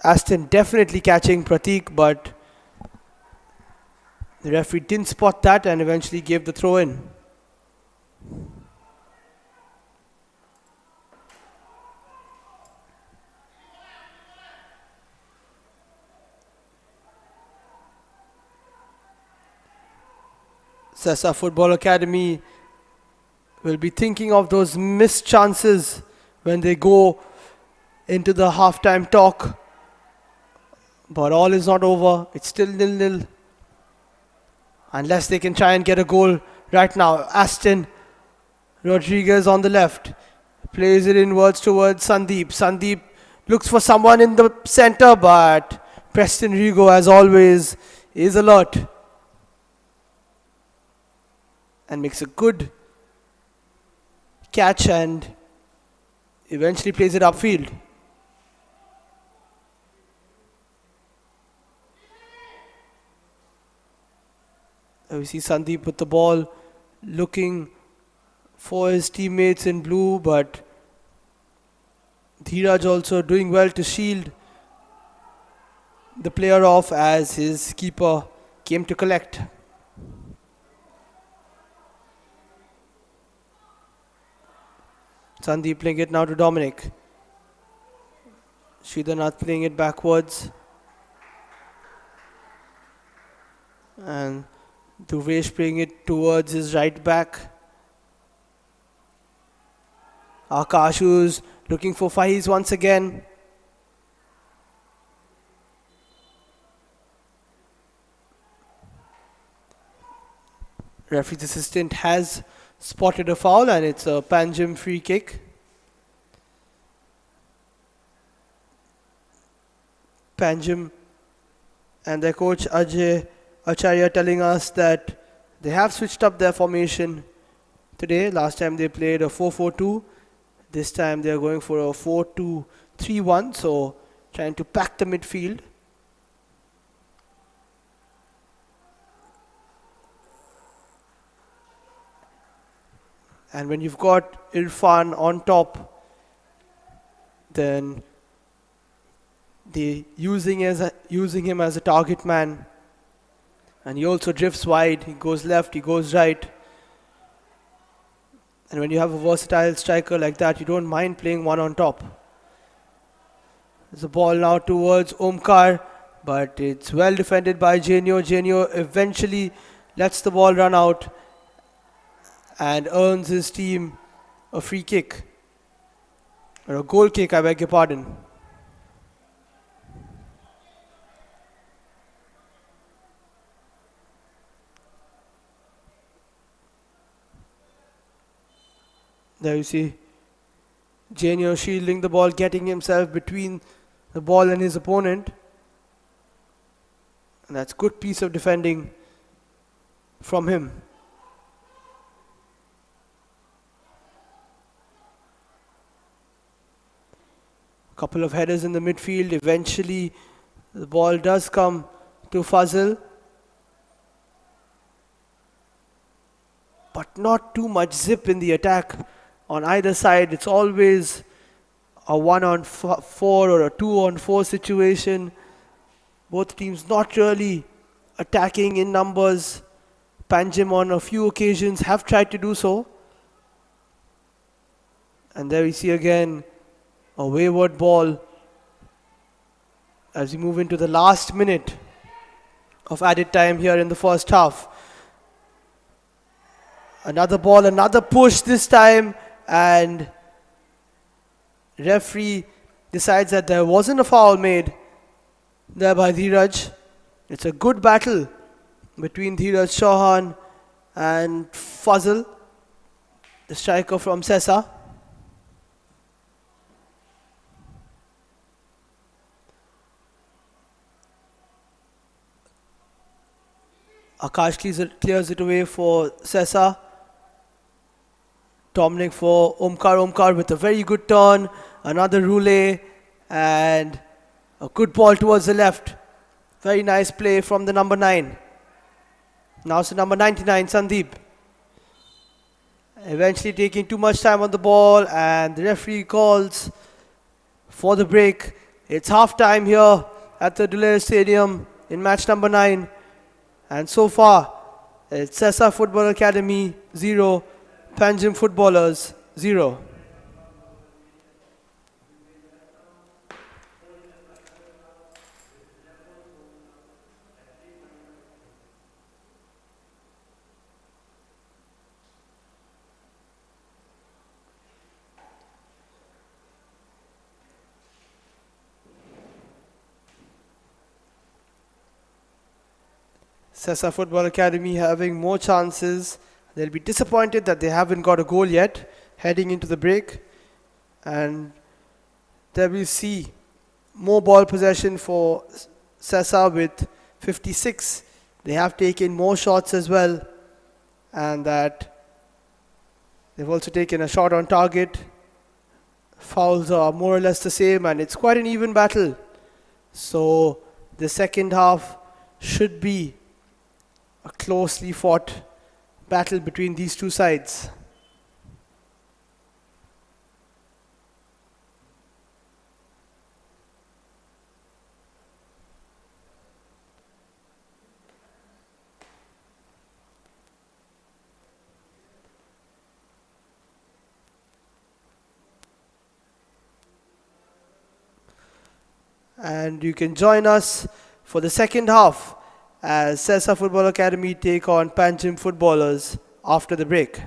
Aston definitely catching Pratik, but the referee didn't spot that and eventually gave the throw in. Sessa Football Academy will be thinking of those missed chances when they go into the halftime talk But all is not over. It's still 0-0. Unless they can try and get a goal right now. Aston Rodriguez on the left. Plays it inwards towards Sandeep. Sandeep looks for someone in the center, but Preston Rigo, as always, is alert. And makes a good catch and eventually plays it upfield. We see Sandeep with the ball, looking for his teammates in blue, but Dheeraj also doing well to shield the player off as his keeper came to collect. Sandeep playing it now to Dominic. Sridharnath playing it backwards. And Duvesh playing it towards his right back. Akash who's looking for Faiz once again. Referee's assistant has spotted a foul and it's a Panjim free kick. Panjim and their coach Ajay Acharya telling us that they have switched up their formation today. Last time they played a 4-4-2. This time they are going for a 4-2-3-1. So trying to pack the midfield. And when you've got Irfan on top, then they using him as a target man. And he also drifts wide. He goes left, he goes right. And when you have a versatile striker like that, you don't mind playing one on top. There's a ball now towards Omkar, but it's well defended by Genio. Genio eventually lets the ball run out and earns his team a free kick. Or a goal kick, I beg your pardon. There you see Genio shielding the ball, getting himself between the ball and his opponent. And that's a good piece of defending from him. Couple of headers in the midfield. Eventually the ball does come to Fazil. But not too much zip in the attack on either side. It's always a 1-on-4 or a 2-on-4 situation. Both teams not really attacking in numbers. Panjim on a few occasions have tried to do so. And there we see again a wayward ball as we move into the last minute of added time here in the first half. Another ball, another push this time, and referee decides that there wasn't a foul made there by Dheeraj. It's a good battle between Dheeraj Chauhan and Fazil, the striker from Sesa. Akash clears it away for Sesa. Dominic for Omkar. Omkar with a very good turn. Another roulé and a good ball towards the left. Very nice play from the number 9. Now it's the number 99, Sandeep. Eventually taking too much time on the ball and the referee calls for the break. It's half time here at the Dulere Stadium in match number 9. And so far, it's Sesa Football Academy 0, Panjim Footballers 0. Sessa Football Academy having more chances. They'll be disappointed that they haven't got a goal yet heading into the break. And there we see more ball possession for Sessa with 56. They have taken more shots as well, and that they've also taken a shot on target. Fouls are more or less the same, and it's quite an even battle. So the second half should be a closely fought battle between these two sides. And you can join us for the second half as Sessa Football Academy take on Panjim footballers after the break.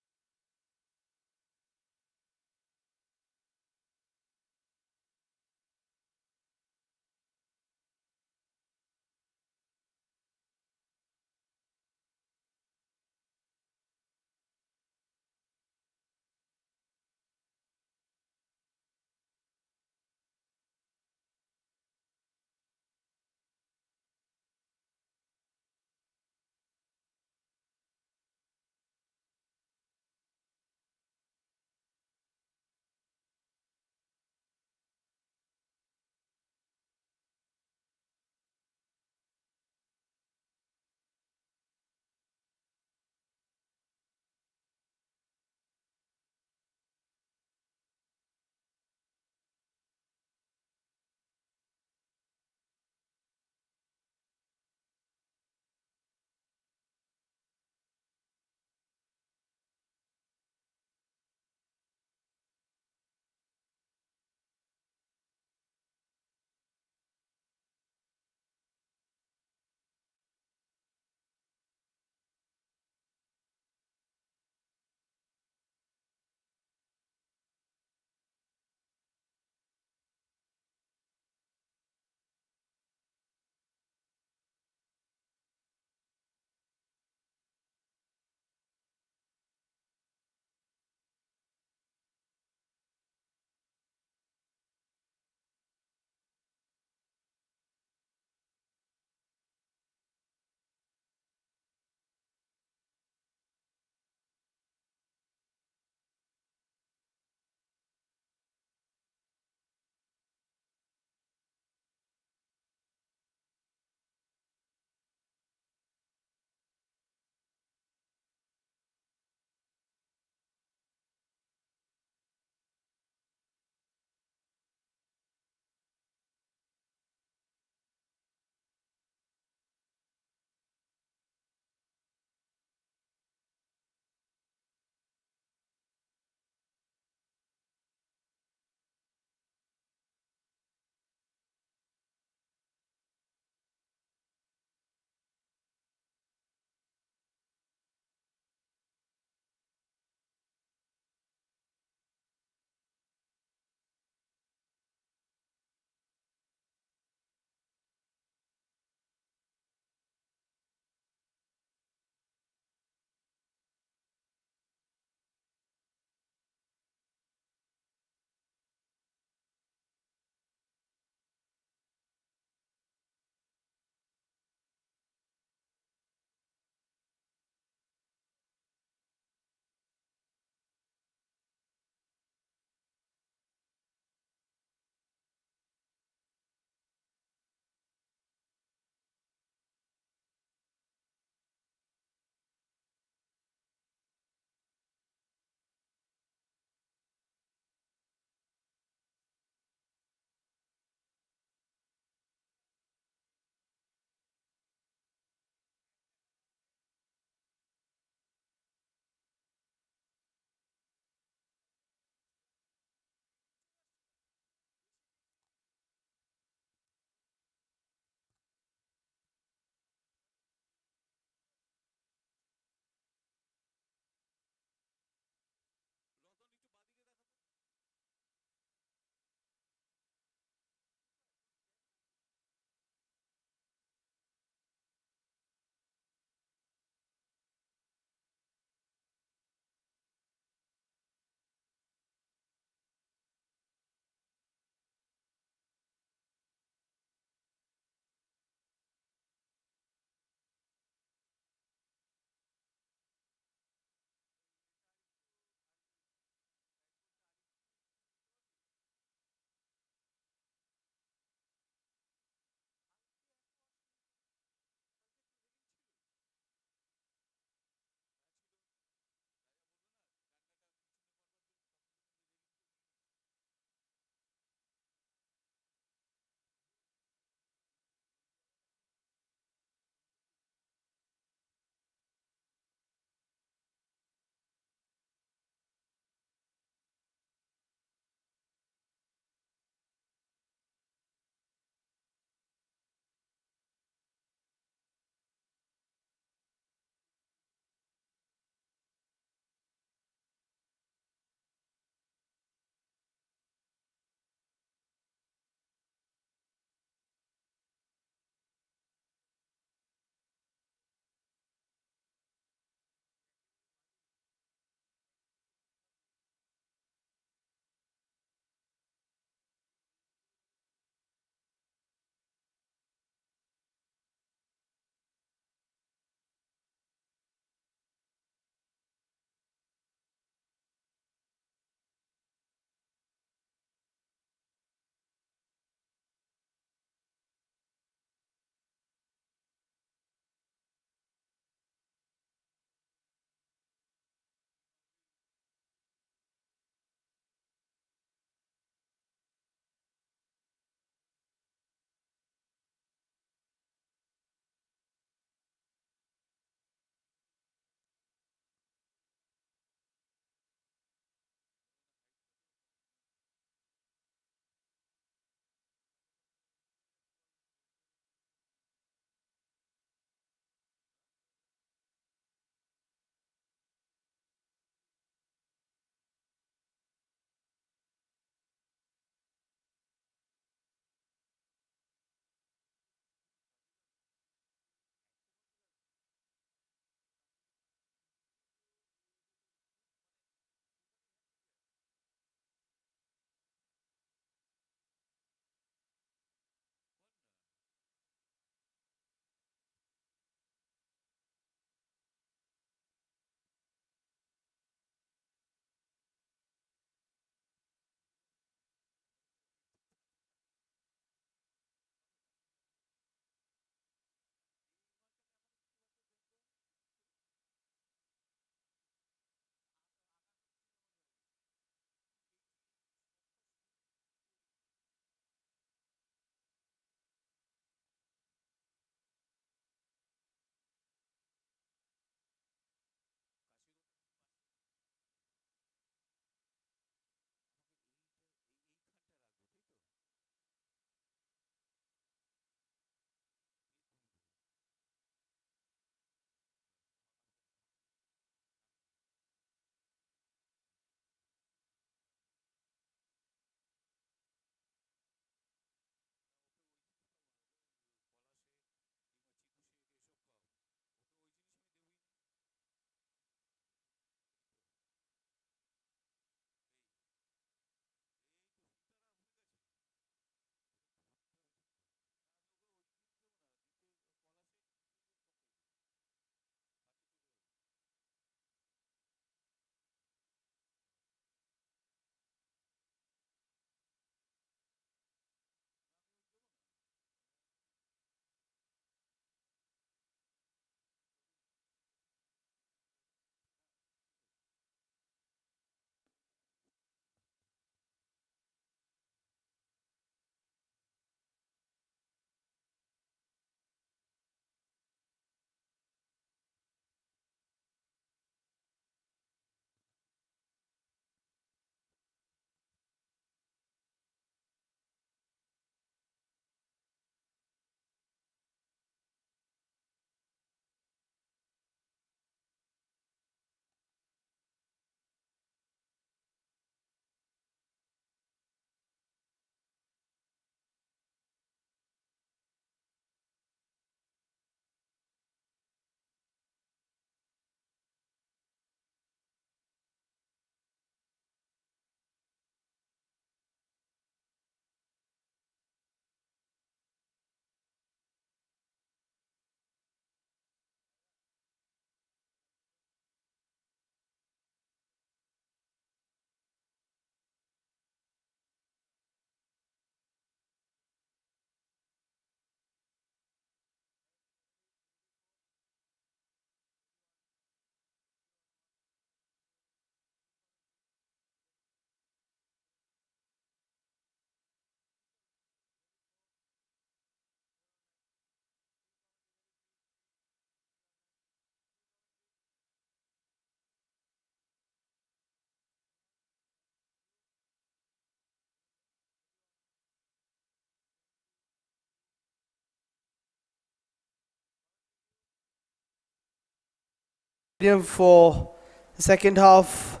For the second half,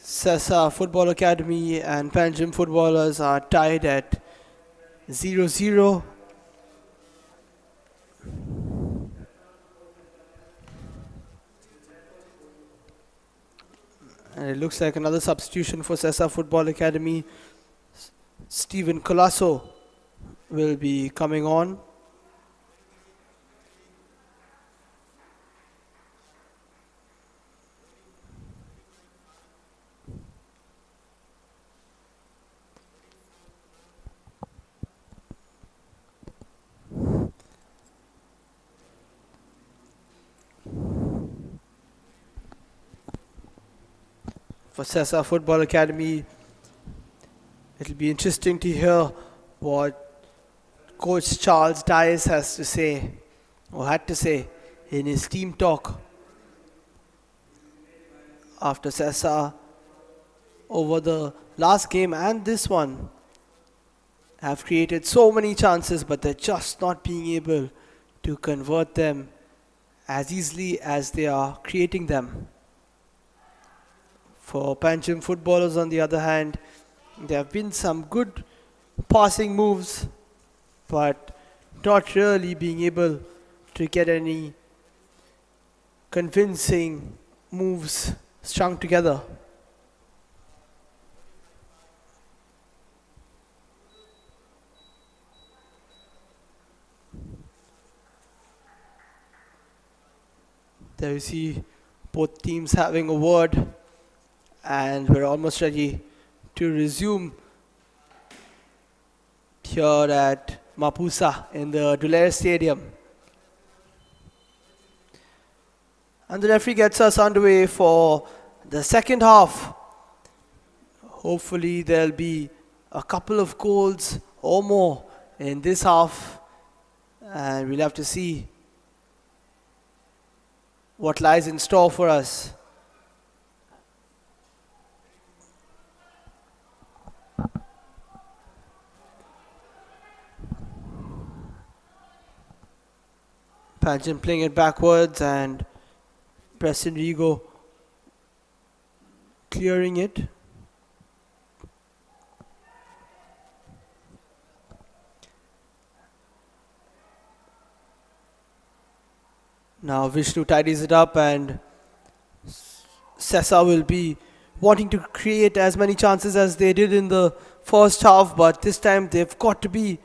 Sessa Football Academy and Panjim footballers are tied at 0-0. And it looks like another substitution for Sessa Football Academy. Stephen Colasso will be coming on. For Sessa Football Academy, it'll be interesting to hear what Coach Charles Dias has to say, or had to say, in his team talk after Sessa, over the last game and this one, have created so many chances, but they're just not being able to convert them as easily as they are creating them. For Panjim footballers, on the other hand, there have been some good passing moves, but not really being able to get any convincing moves strung together. There you see both teams having a word, and we're almost ready to resume here at Mapusa in the Dulaire Stadium. And the referee gets us underway for the second half. Hopefully there'll be a couple of goals or more in this half, and we'll have to see what lies in store for us. Panjim playing it backwards and Preston Rigo clearing it. Now Vishnu tidies it up, and Sessa will be wanting to create as many chances as they did in the first half, but this time they've got to be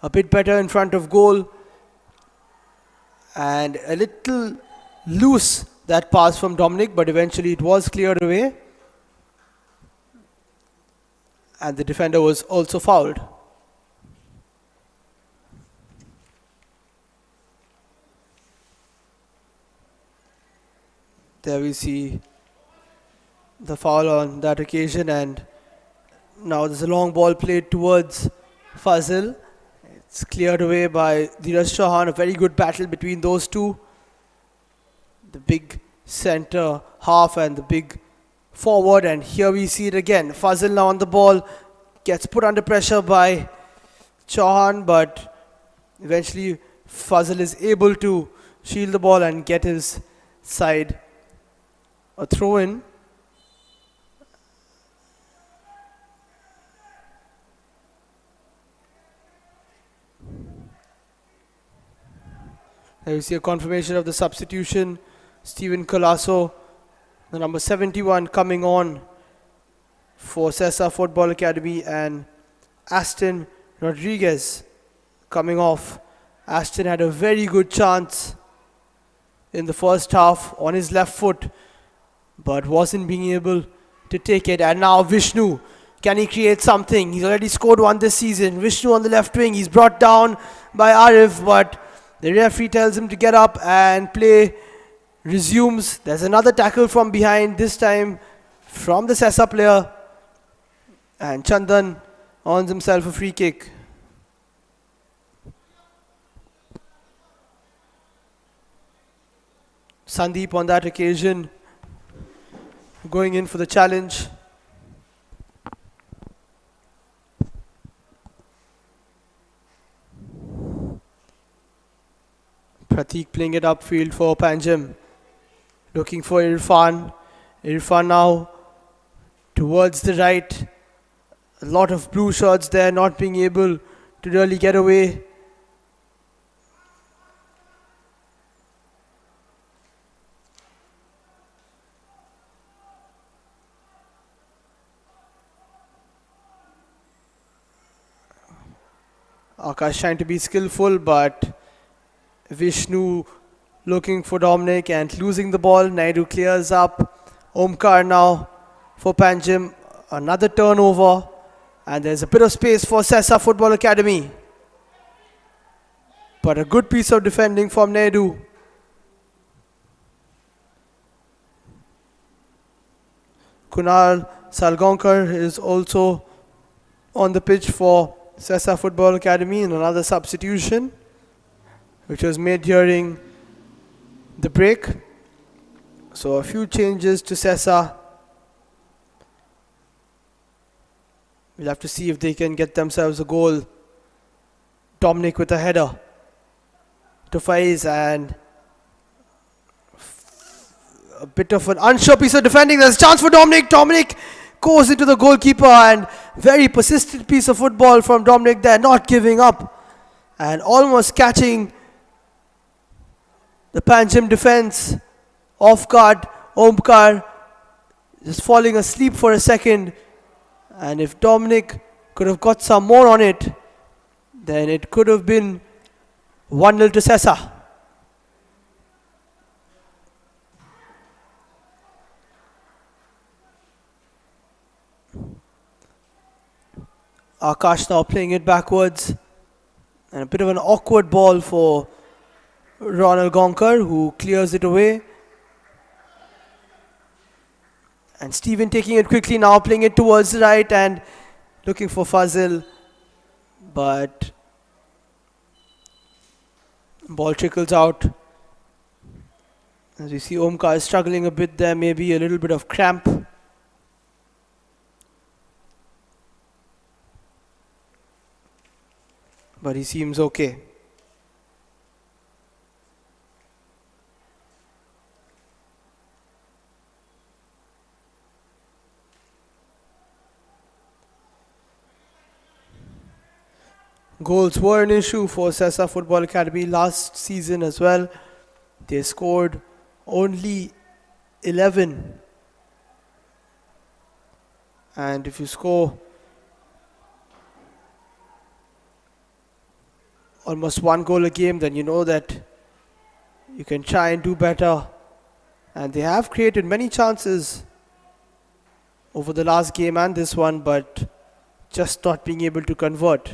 a bit better in front of goal. And a little loose, that pass from Dominic, but eventually it was cleared away. And the defender was also fouled. There we see the foul on that occasion, and now there's a long ball played towards Fazil. It's cleared away by Dheeraj Chauhan. A very good battle between those two. The big center half and the big forward, and here we see it again. Fazil now on the ball, gets put under pressure by Chauhan, but eventually Fazil is able to shield the ball and get his side a throw in. There you see a confirmation of the substitution. Stephen Colasso, the number 71, coming on for Sessa Football Academy, and Aston Rodriguez coming off. Aston had a very good chance in the first half on his left foot, but wasn't being able to take it. And now Vishnu, can he create something? He's already scored one this season. Vishnu on the left wing, he's brought down by Arif, but the referee tells him to get up, and play resumes. There's another tackle from behind, this time from the Sessa player, and Chandan earns himself a free kick. Sandeep on that occasion going in for the challenge. Pratik playing it upfield for Panjim. Looking for Irfan. Irfan now towards the right. A lot of blue shots there, not being able to really get away. Akash trying to be skillful, but Vishnu looking for Dominic and losing the ball. Naidu clears up. Omkar now for Panjim. Another turnover. And there's a bit of space for Sessa Football Academy. But a good piece of defending from Naidu. Kunal Salgaonkar is also on the pitch for Sessa Football Academy in another substitution, which was made during the break. So a few changes to Sessa. We'll have to see if they can get themselves a goal. Dominic with a header to Faiz, and a bit of an unsure piece of defending. There's a chance for Dominic. Dominic goes into the goalkeeper, and very persistent piece of football from Dominic there, not giving up and almost catching the Panjim defense off guard. Omkar just falling asleep for a second, and if Dominic could have got some more on it, then it could have been 1-0 to Sessa. Akash now playing it backwards, and a bit of an awkward ball for Ronald Gonkar, who clears it away. And Stephen taking it quickly now, playing it towards the right and looking for Fazil, but ball trickles out. As you see, Omkar is struggling a bit there, maybe a little bit of cramp. But he seems okay. Goals were an issue for Sessa Football Academy last season as well. They scored only 11. And if you score almost one goal a game, then you know that you can try and do better. And they have created many chances over the last game and this one, but just not being able to convert.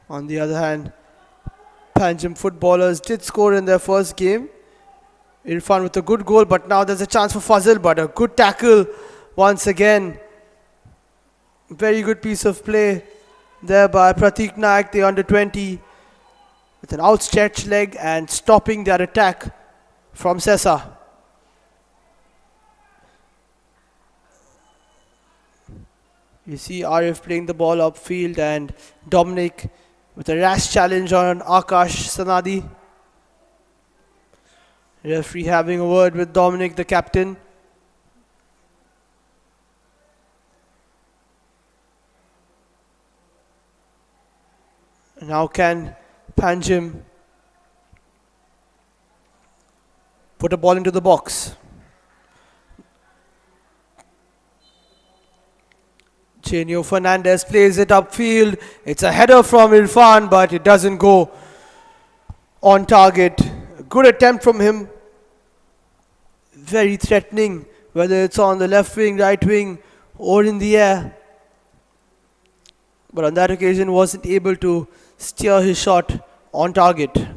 On the other hand, Panjim footballers did score in their first game. Irfan with a good goal, but now there's a chance for Fazil, but a good tackle once again. Very good piece of play there by Pratik Naik, the under-20, with an outstretched leg and stopping their attack from Sessa. You see Arif playing the ball upfield and Dominic with a rash challenge on Akash Sanadi. Referee having a word with Dominic, the captain. Now can Panjim put a ball into the box? Chenio Fernandez plays it upfield. It's a header from Irfan, but it doesn't go on target. A good attempt from him. Very threatening, whether it's on the left wing, right wing, or in the air. But on that occasion, wasn't able to steer his shot on target.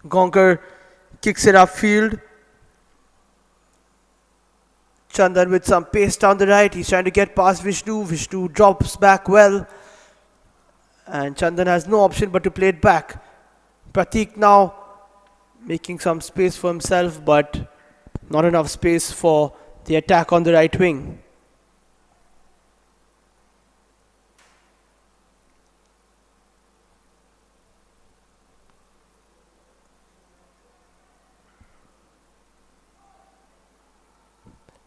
Gonkar kicks it upfield. Chandan with some pace down the right. He's trying to get past Vishnu. Vishnu drops back well. And Chandan has no option but to play it back Pratik now making some space for himself, but not enough space for the attack on the right wing.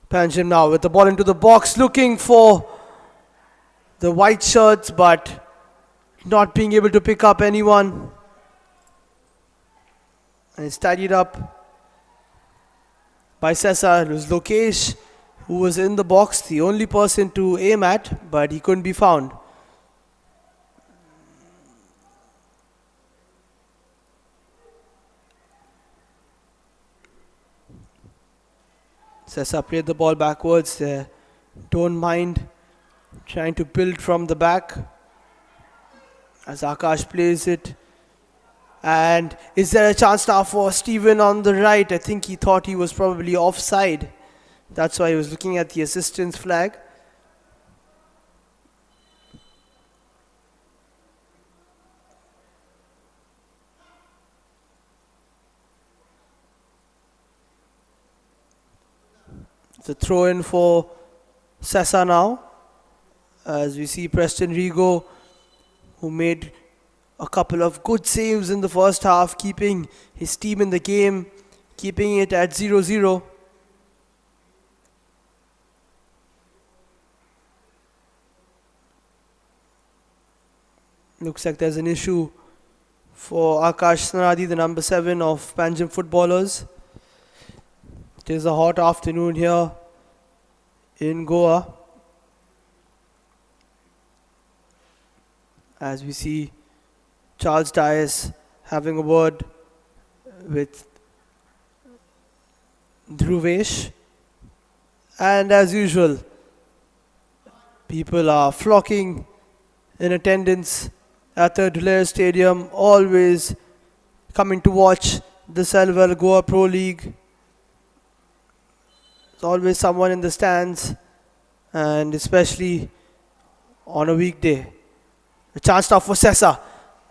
Panjim now with the ball into the box, looking for the white shirts, but not being able to pick up anyone. And it's tidied up by Cesar. It was Lokesh who was in the box, the only person to aim at, but he couldn't be found. Cesar played the ball backwards there. Don't mind trying to build from the back as Akash plays it. And is there a chance now for Steven on the right? I think he thought he was probably offside. That's why he was looking at the assistance flag. It's a throw in for Sessa now. As we see Preston Rigo, who made a couple of good saves in the first half, keeping his team in the game, keeping it at 0-0. Looks like there's an issue for Akash Snaradi, the number 7 of Panjim footballers. It is a hot afternoon here in Goa, as we see Charles Dias having a word with Dhruvesh. And as usual, people are flocking in attendance at the Dhule Stadium, always coming to watch the Selval Goa Pro League. There's always someone in the stands, and especially on a weekday. A chance now for Sessa.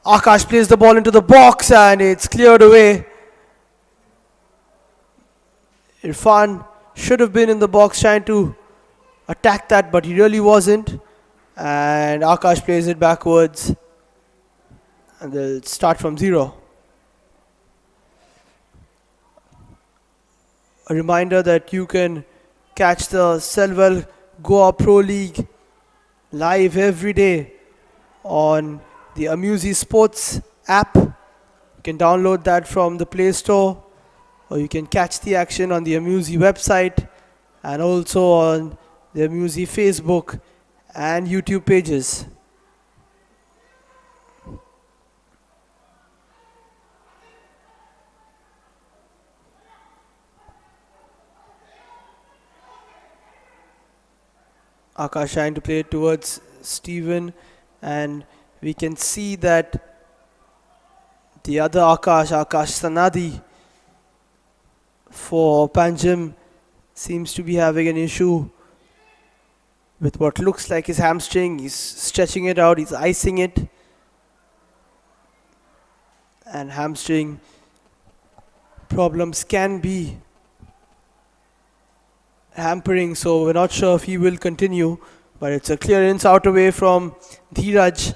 Akash plays the ball into the box and it's cleared away. Irfan should have been in the box trying to attack that, but he really wasn't. And Akash plays it backwards. And they'll start from 0. A reminder that you can catch the Selval Goa Pro League live every day on the Amusi Sports app. You can download that from the Play Store, or you can catch the action on the Amusi website and also on the Amusi Facebook and YouTube pages. Akash trying to play it towards Steven, and we can see that the other Akash Sanadi for Panjim, seems to be having an issue with what looks like his hamstring. He's stretching it out, he's icing it. And hamstring problems can be hampering, so we're not sure if he will continue, but it's a clearance out away from Dheeraj.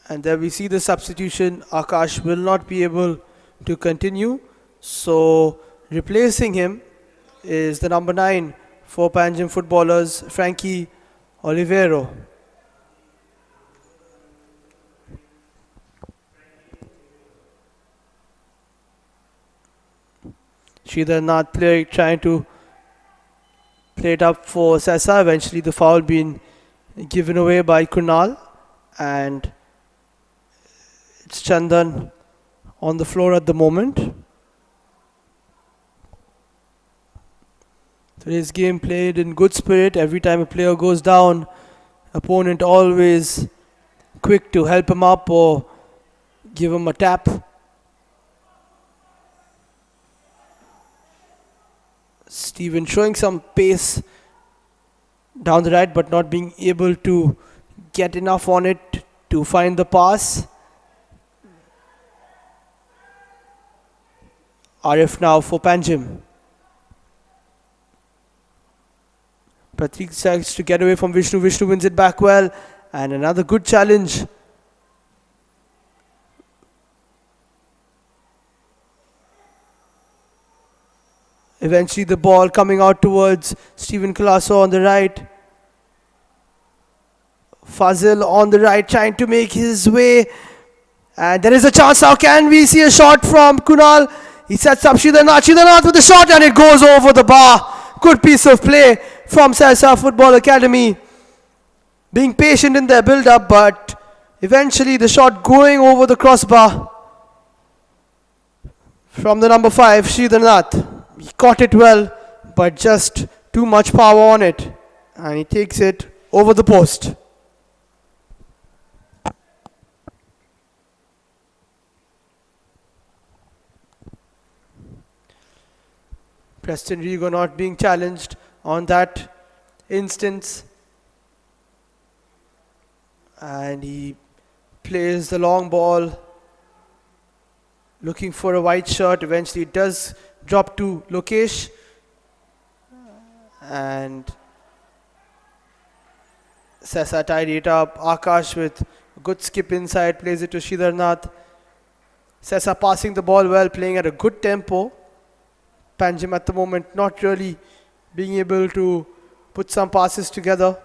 And there we see the substitution. Akash will not be able to continue, so replacing him is the number 9 for Panjim footballers, Frankie Oliveiro. Sridhar Nath trying to play it up for Sessa. Eventually the foul being given away by Kunal, and it's Chandan on the floor at the moment. Today's game played in good spirit. Every time a player goes down, opponent always quick to help him up or give him a tap. Steven showing some pace down the right, but not being able to get enough on it to find the pass. Arif now for Panjim. Pratik tries to get away from Vishnu. Vishnu wins it back well. And another good challenge. Eventually the ball coming out towards Stephen Colasso on the right. Fazil on the right trying to make his way. And there is a chance now. Can we see a shot from Kunal? He sets up Shridarnath with the shot and it goes over the bar. Good piece of play from Sehsa Football Academy. Being patient in their build-up, but eventually the shot going over the crossbar from the number 5, Shridarnath. He caught it well, but just too much power on it. And he takes it over the post. Preston Rigo not being challenged on that instance. And he plays the long ball, looking for a white shirt. Eventually it does drop to Lokesh. And Sehsa tied it up. Akash with a good skip inside, plays it to Shridarnath. Sehsa passing the ball well, playing at a good tempo. Panjim at the moment not really being able to put some passes together.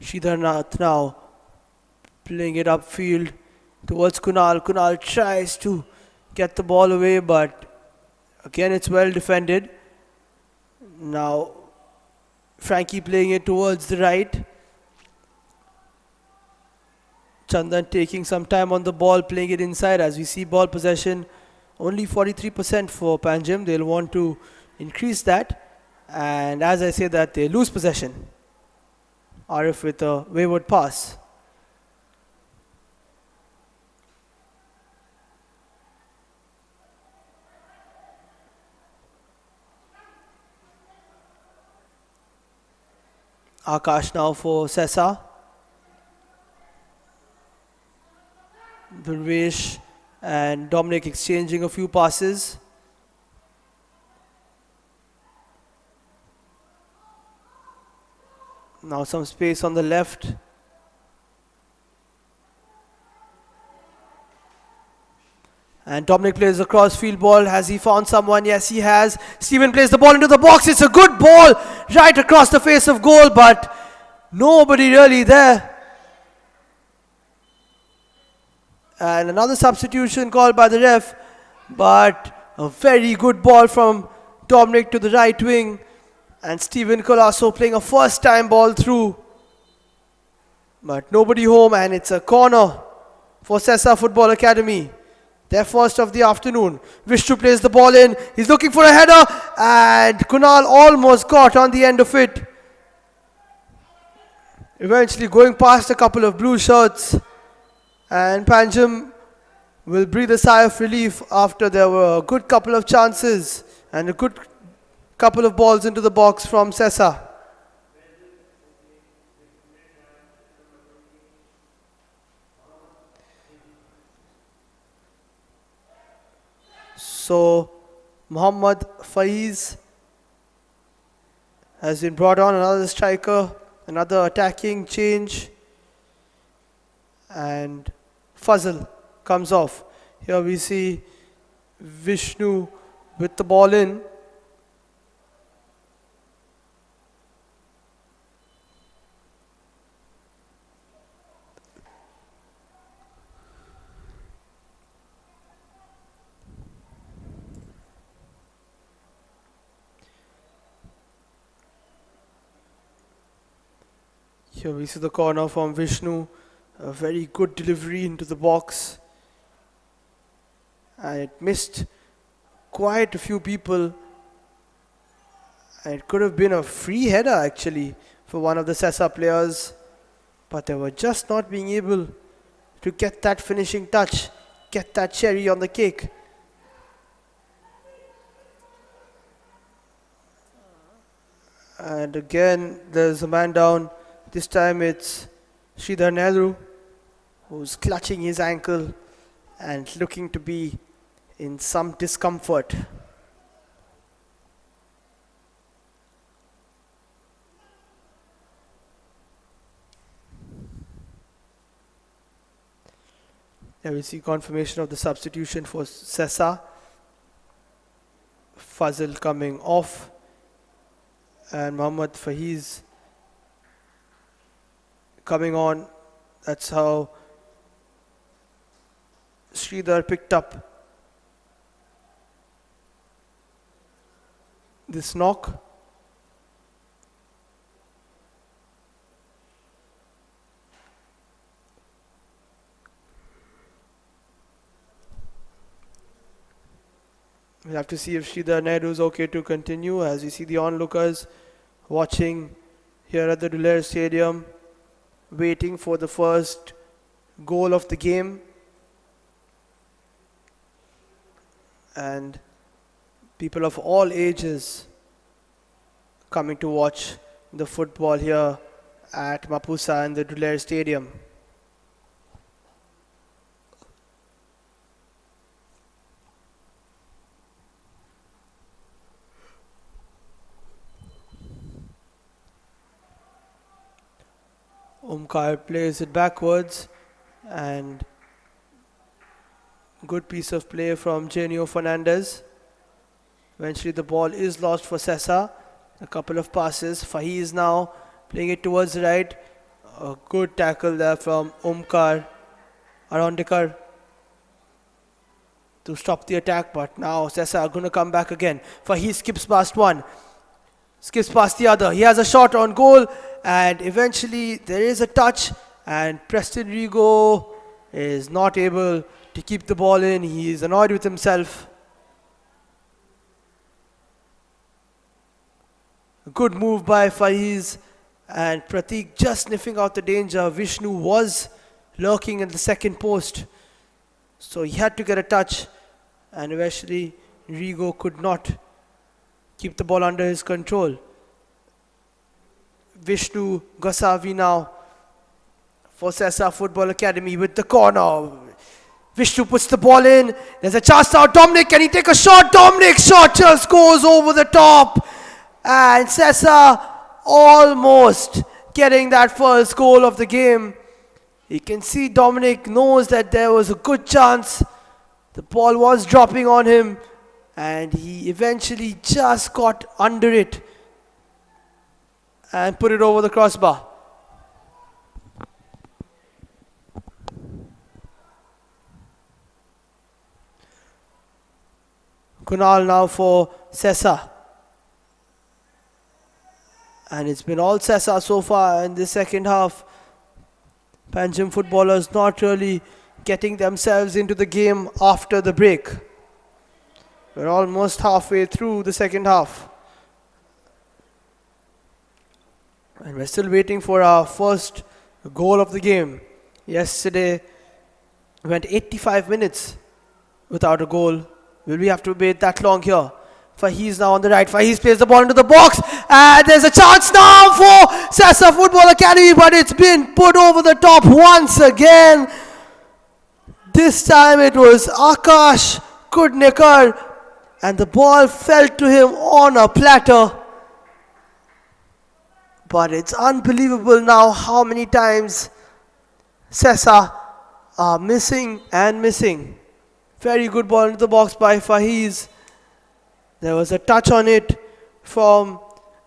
Shridarnath now playing it upfield towards Kunal. Kunal tries to get the ball away, but again it's well defended. Now Frankie playing it towards the right. Chandan taking some time on the ball, playing it inside. As we see ball possession only 43% for Panjim. They'll want to increase that. And as I say that, they lose possession. Arif with a wayward pass. Akash now for Sehsa. Durvesh and Dominic exchanging a few passes. Now some space on the left. And Dominic plays a cross-field ball. Has he found someone? Yes, he has. Stephen plays the ball into the box. It's a good ball right across the face of goal, but nobody really there. And another substitution called by the ref, but a very good ball from Dominic to the right wing. And Stephen Colasso playing a first-time ball through. But nobody home, and it's a corner for Sehsa Football Academy. Their first of the afternoon. Vishnu plays the ball in. He's looking for a header, and Kunal almost got on the end of it. Eventually going past a couple of blue shirts. And Panjim will breathe a sigh of relief after there were a good couple of chances and a good couple of balls into the box from Sehsa. So Muhammad Faiz has been brought on, another striker, another attacking change. And Fazil comes off. Here we see Vishnu with the ball in. Here we see the corner from Vishnu. A very good delivery into the box. And it missed quite a few people. And it could have been a free header actually for one of the Sehsa players. But they were just not being able to get that finishing touch, get that cherry on the cake. And again, there's a man down. This time it's Sridhar Nehru, who's clutching his ankle and looking to be in some discomfort. There we see confirmation of the substitution for Sessa. Fazil coming off, and Mohammad Fahiz coming on. That's how Sridhar picked up this knock. We'll have to see if Sridhar Nehru is okay to continue, as you see the onlookers watching here at the Dulair Stadium, waiting for the first goal of the game. And people of all ages coming to watch the football here at Mapusa and the Dulair Stadium. Omkar plays it backwards, and good piece of play from Genio Fernandez. Eventually the ball is lost for Sessa. A couple of passes. Fahiz now playing it towards the right. A good tackle there from Omkar Arondikar to stop the attack, but now Sessa are going to come back again. Fahiz skips past one, skips past the other. He has a shot on goal, and eventually there is a touch, and Preston Rigo is not able to keep the ball in. He is annoyed with himself. A good move by Faiz, and Pratik just sniffing out the danger. Vishnu was lurking in the second post, so he had to get a touch, and eventually Rigo could not keep the ball under his control. Vishnu Gosavi now for Sessa Football Academy with the corner. Vishnu puts the ball in. There's a chance now. Dominic, can he take a shot? Dominic's shot just goes over the top. And Sessa almost getting that first goal of the game. You can see Dominic knows that there was a good chance. The ball was dropping on him, and he eventually just got under it and put it over the crossbar. Kunal now for Sessa. And it's been all Sessa so far in the second half. Panjim footballers not really getting themselves into the game after the break. We're almost halfway through the second half. And we're still waiting for our first goal of the game. Yesterday went 85 minutes without a goal. Will we have to wait that long here? Fahiz now on the right. Fahiz plays the ball into the box. And there's a chance now for Sessa Football Academy, but it's been put over the top once again. This time it was Akash Kudnikar, and the ball fell to him on a platter. But it's unbelievable now how many times Sessa are missing and missing. Very good ball into the box by Fahiz. There was a touch on it from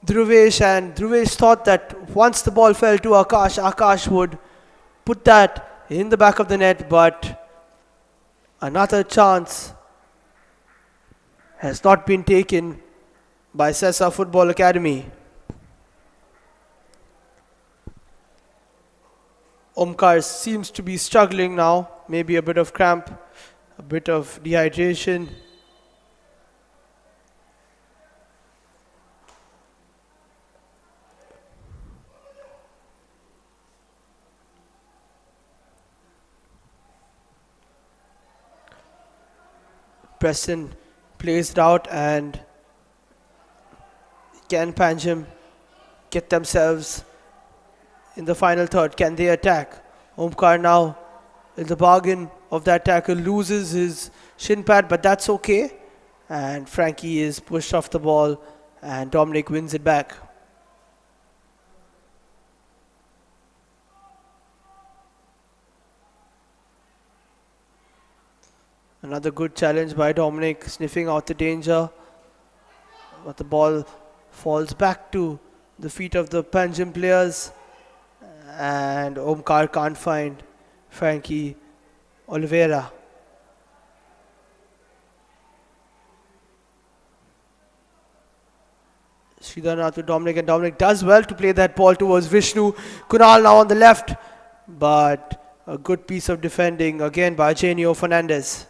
Dhruvesh, and Dhruvesh thought that once the ball fell to Akash, Akash would put that in the back of the net, but another chance has not been taken by Sessa Football Academy. Omkar seems to be struggling now, maybe a bit of cramp, a bit of dehydration. Preston plays it out, and can Panjim get themselves in the final third? Can they attack? Omkar now, in the bargain of that tackle, loses his shin pad, but that's okay. And Frankie is pushed off the ball, and Dominic wins it back. Another good challenge by Dominic, sniffing out the danger. But the ball falls back to the feet of the Panjim players. And Omkar can't find Frankie Oliveira. Sridhar to Dominic, and Dominic does well to play that ball towards Vishnu. Kunal now on the left, but a good piece of defending again by Genio Fernandez.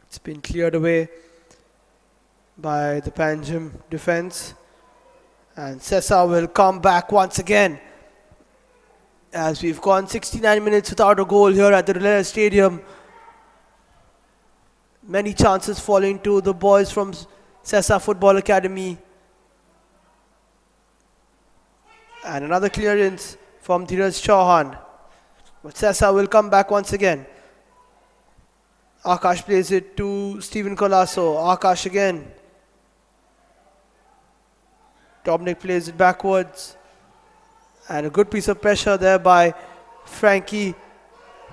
It's been cleared away by the Panjim defense, and Sessa will come back once again, as we've gone 69 minutes without a goal here at the Relays Stadium. Many chances falling to the boys from Sessa Football Academy. And another clearance from Dheeraj Chauhan. But Sessa will come back once again. Akash plays it to Stephen Colasso. Akash again. Dominic plays it backwards. And a good piece of pressure there by Frankie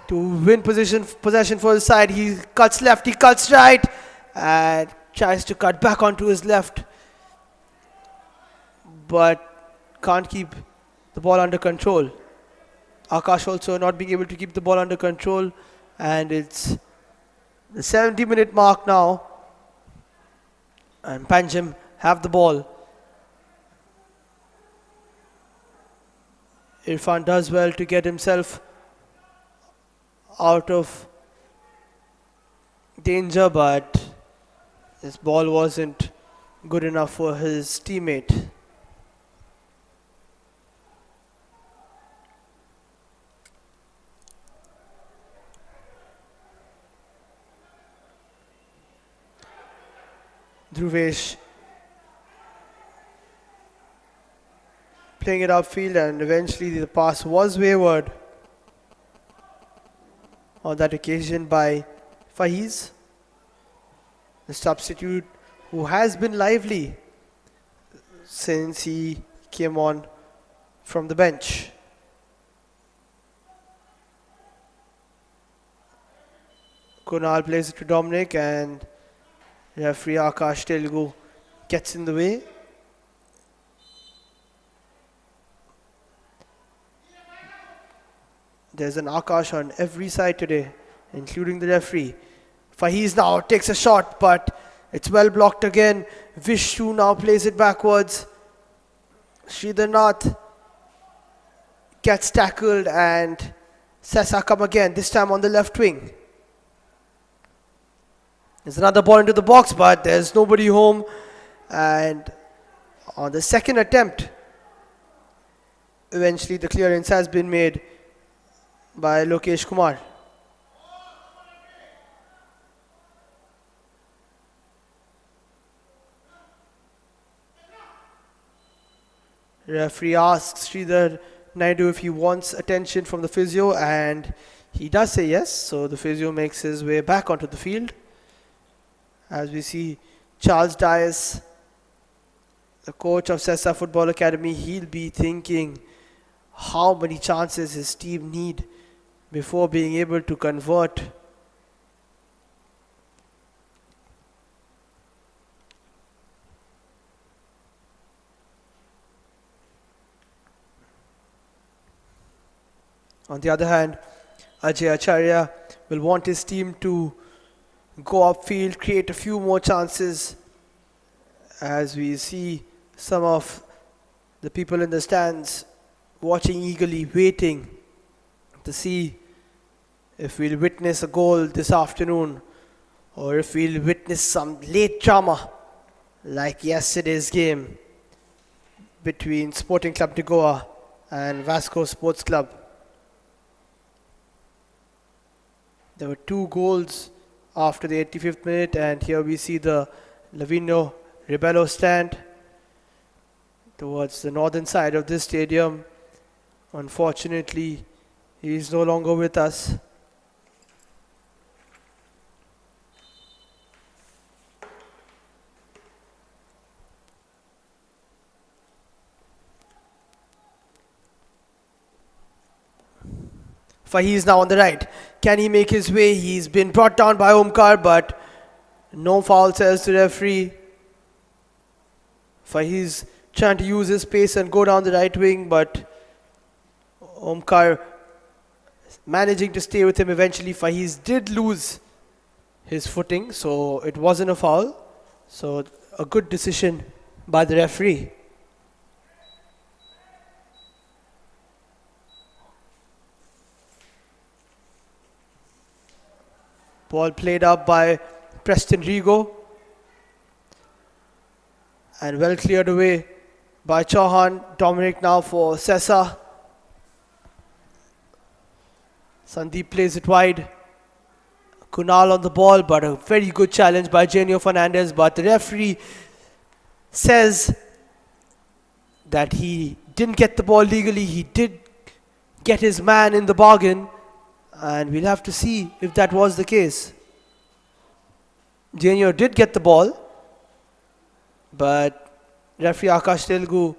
to win possession for his side. He cuts left, he cuts right, and tries to cut back onto his left, but can't keep the ball under control. Akash also not being able to keep the ball under control, and it's the 70-minute mark now, and Panjim have the ball. Irfan does well to get himself out of danger, but his ball wasn't good enough for his teammate. Dhruvesh playing it upfield, and eventually the pass was wayward on that occasion by Faiz, the substitute who has been lively since he came on from the bench. Kunal plays it to Dominic, and referee Akash Telugu gets in the way. There's an Akash on every side today, including the referee. Faiz now takes a shot, but it's well blocked again. Vishnu now plays it backwards. Sridhar Nath gets tackled, and Sessa come again, this time on the left wing. There's another ball into the box, but there's nobody home. And on the second attempt, eventually the clearance has been made by Lokesh Kumar. Referee asks Sridhar Naidu if he wants attention from the physio, and he does say yes. So the physio makes his way back onto the field. As we see Charles Dias, the coach of Sessa Football Academy, he'll be thinking how many chances his team need before being able to convert. On the other hand, Ajay Acharya will want his team to go upfield, create a few more chances, as we see some of the people in the stands watching eagerly, waiting to see if we'll witness a goal this afternoon, or if we'll witness some late drama like yesterday's game. between Sporting Club de Goa and Vasco Sports Club. There were 2 goals after the 85th minute, and here we see the Lavino Rebello stand towards the northern side of this stadium. Unfortunately, he is no longer with us. Faiz now on the right. Can he make his way? He's been brought down by Omkar, but no foul, says the referee. Faiz trying to use his pace and go down the right wing, but Omkar managing to stay with him eventually. Faiz did lose his footing, so it wasn't a foul. So a good decision by the referee. Ball played up by Preston Rigo and well cleared away by Chauhan. Dominic now for Sessa. Sandeep plays it wide. Kunal on the ball, but a very good challenge by Genio Fernandez. But the referee says that he didn't get the ball legally. He did get his man in the bargain, and we'll have to see if that was the case. Genio did get the ball, but referee Akash Telugu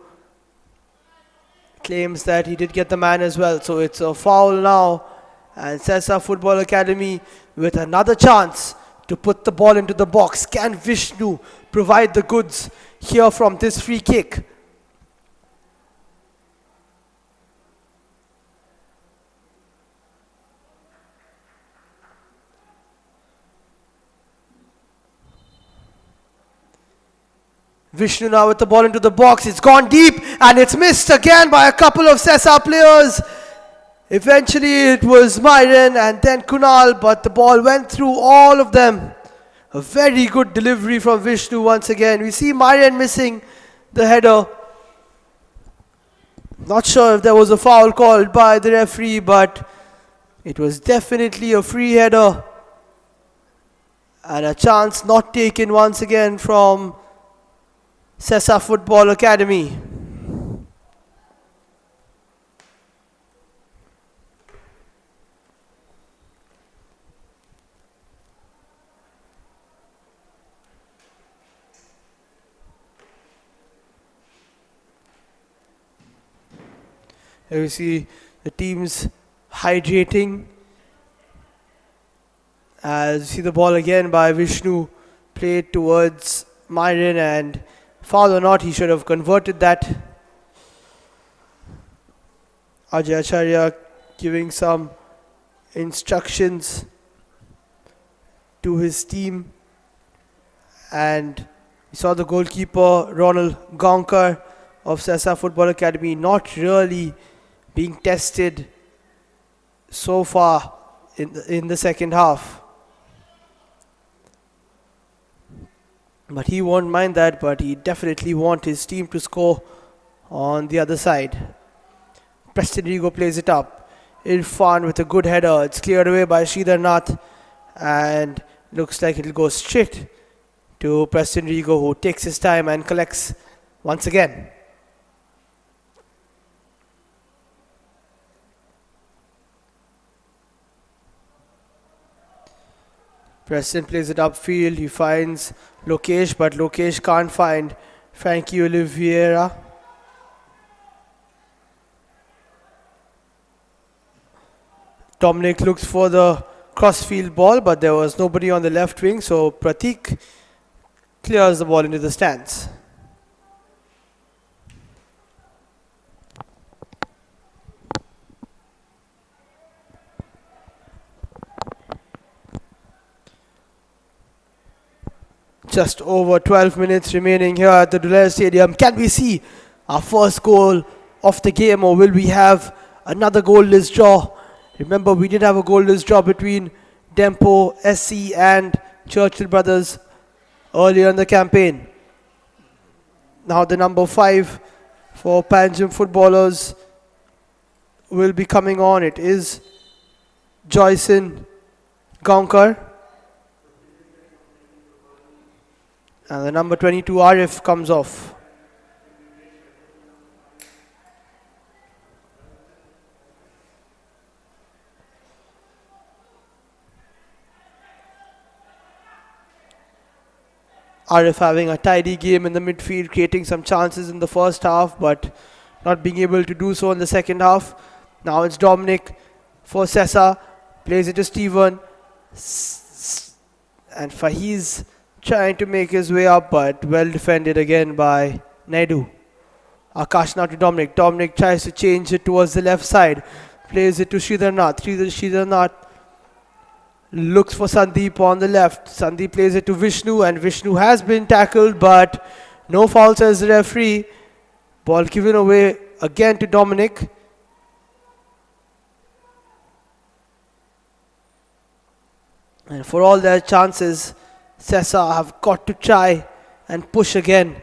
claims that he did get the man as well. So it's a foul now, and Sessa Football Academy with another chance to put the ball into the box. Can Vishnu provide the goods here from this free kick? Vishnu now with the ball into the box. It's gone deep and it's missed again by a couple of Sessa players. Eventually it was Myron and then Kunal, but the ball went through all of them. A very good delivery from Vishnu once again. We see Myron missing the header. Not sure if there was a foul called by the referee, but it was definitely a free header. And a chance not taken once again from Sessa Football Academy. Here we see the teams hydrating. As you see the ball again by Vishnu played towards Myron, and foul or not, he should have converted that. Ajay Acharya giving some instructions to his team, and we saw the goalkeeper Ronald Gonkar of Sessa Football Academy not really being tested so far in the second half. But he won't mind that, but he definitely wants his team to score on the other side. Preston Rigo plays it up. Irfan with a good header. It's cleared away by Sridhar Nath, and looks like it'll go straight to Preston Rigo, who takes his time and collects once again. Preston plays it upfield. He finds Lokesh, but Lokesh can't find Frankie Oliveira. Dominic looks for the crossfield ball, but there was nobody on the left wing, so Pratik clears the ball into the stands. Just over 12 minutes remaining here at the Dulair Stadium. Can we see our first goal of the game, or will we have another goalless draw? Remember, we did have a goalless draw between Dempo, SC and Churchill Brothers earlier in the campaign. Now the number 5 for Panjim footballers will be coming on. It is Joyson Gaonkar. And the number 22 Arif comes off. Arif having a tidy game in the midfield, creating some chances in the first half, but not being able to do so in the second half. Now it's Dominic for Sessa, plays it to Stephen, and Fahiz trying to make his way up, but well defended again by Naidu. Akash now to Dominic. Dominic tries to change it towards the left side, plays it to Sridharnath. Sridharnath looks for Sandeep on the left. Sandeep plays it to Vishnu, and Vishnu has been tackled, but no foul, says the referee. Ball given away again to Dominic. And for all their chances, Sessa have got to try and push again.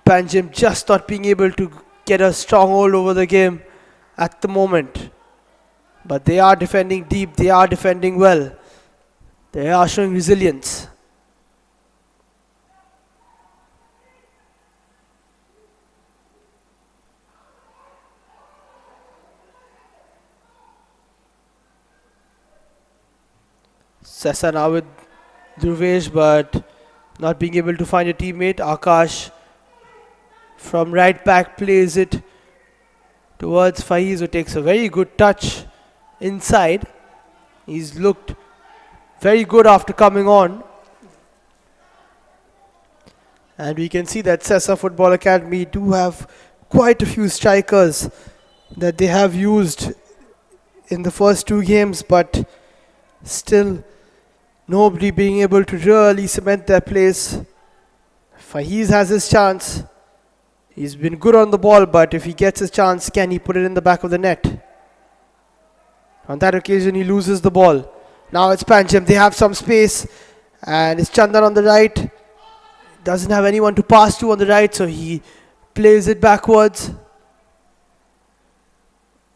Panjim just not being able to get a stronghold over the game at the moment. But they are defending deep, they are defending well. They are showing resilience. Sessa now with Dhruvesh, but not being able to find a teammate. Akash from right back plays it towards Faiz, who takes a very good touch inside. He's looked very good after coming on. And we can see that Sessa Football Academy do have quite a few strikers that they have used in the first two games, but still nobody being able to really cement their place. Faiz has his chance. He's been good on the ball, but if he gets his chance, can he put it in the back of the net? On that occasion, he loses the ball. Now it's Panjim. They have some space, and it's Chandan on the right. Doesn't have anyone to pass to on the right, so he plays it backwards.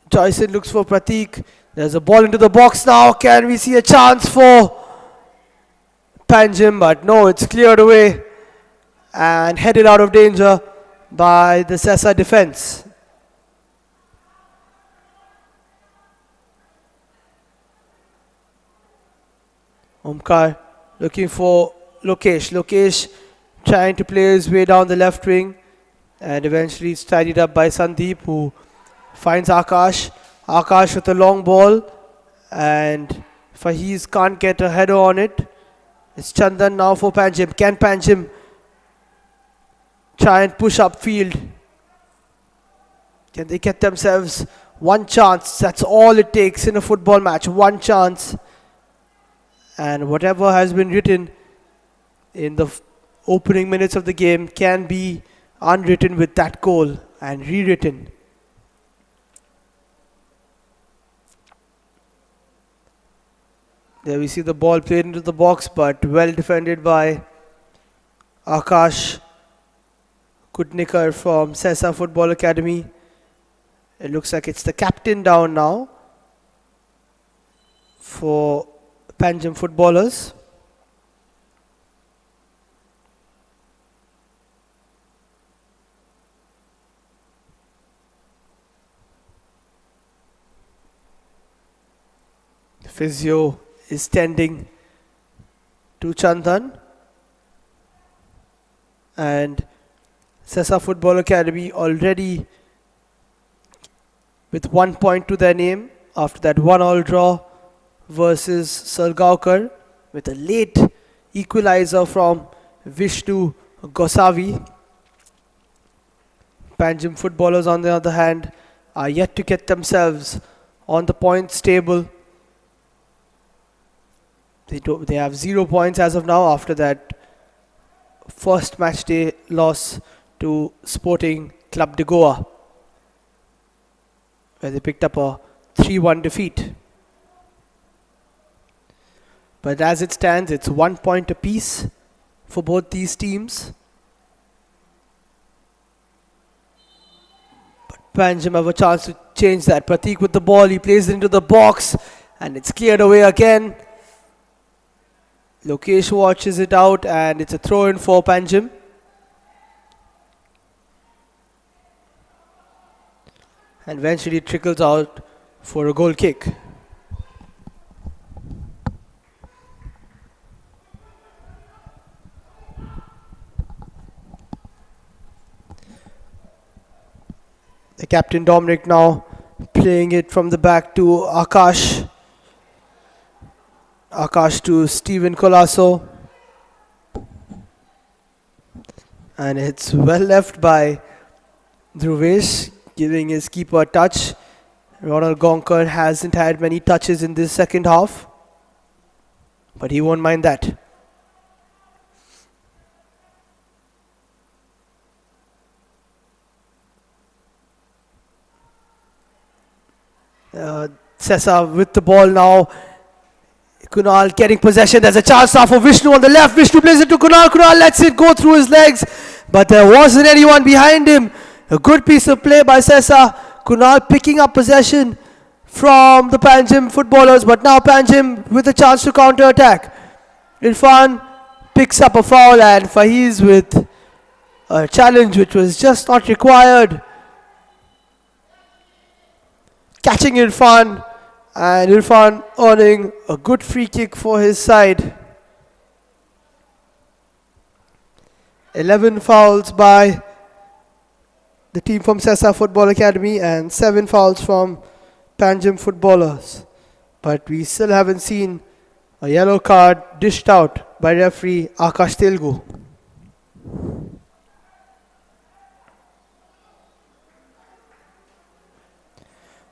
Joyson looks for Pratik. There's a ball into the box now. Can we see a chance for Panjim? But no, it's cleared away and headed out of danger by the Sessa defense. Omkar looking for Lokesh. Lokesh trying to play his way down the left wing, and eventually it's tidied up by Sandeep, who finds Akash. Akash with a long ball, and Faiz can't get a header on it. It's Chandan now for Panjim. Can Panjim try and push upfield? Can they get themselves one chance? That's all it takes in a football match. One chance. And whatever has been written in the opening minutes of the game can be unwritten with that goal and rewritten. There we see the ball played into the box, but well defended by Akash Kutnikar from Sessa Football Academy. It looks like it's the captain down now for Panjim footballers. The physio is tending to Chandan, and Sessa Football Academy already with 1 point to their name after that 1-1 draw versus Salgaonkar, with a late equalizer from Vishnu Gosavi. Panjim footballers, on the other hand, are yet to get themselves on the points table. They have 0 points as of now after that first match day loss to Sporting Club de Goa, where they picked up a 3-1 defeat. But as it stands, it's 1 point apiece for both these teams. Panjim have a chance to change that. Pratik with the ball, he plays it into the box and it's cleared away again. Lokesh watches it out and it's a throw in for Panjim. And eventually it trickles out for a goal kick. The captain Dominic now playing it from the back to Akash. Akash to Steven Colasso. And it's well left by Dhruvesh, giving his keeper a touch. Ronald Gonkar hasn't had many touches in this second half, but he won't mind that. Sessa with the ball now. Kunal getting possession. There's a chance now for Vishnu on the left. Vishnu plays it to Kunal. Kunal lets it go through his legs, but there wasn't anyone behind him. A good piece of play by Sessa. Kunal picking up possession from the Panjim footballers, but now Panjim with a chance to counter attack. Irfan picks up a foul and Faiz with a challenge which was just not required. Catching Irfan, and Irfan earning a good free kick for his side. 11 fouls by the team from Sessa Football Academy and 7 fouls from Panjim footballers. But we still haven't seen a yellow card dished out by referee Akash Telgu.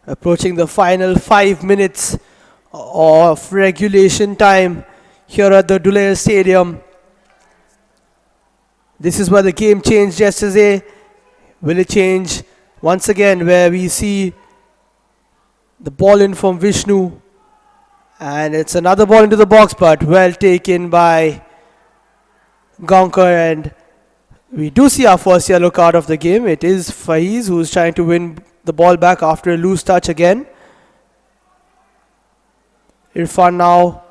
Approaching the final 5 minutes of regulation time here at the Dhule Stadium. This is where the game changed yesterday. Will it change once again, where we see the ball in from Vishnu, and it's another ball into the box, but well taken by Gonkar, and we do see our first yellow card of the game. It is Faiz who's trying to win the ball back after a loose touch again. Irfan now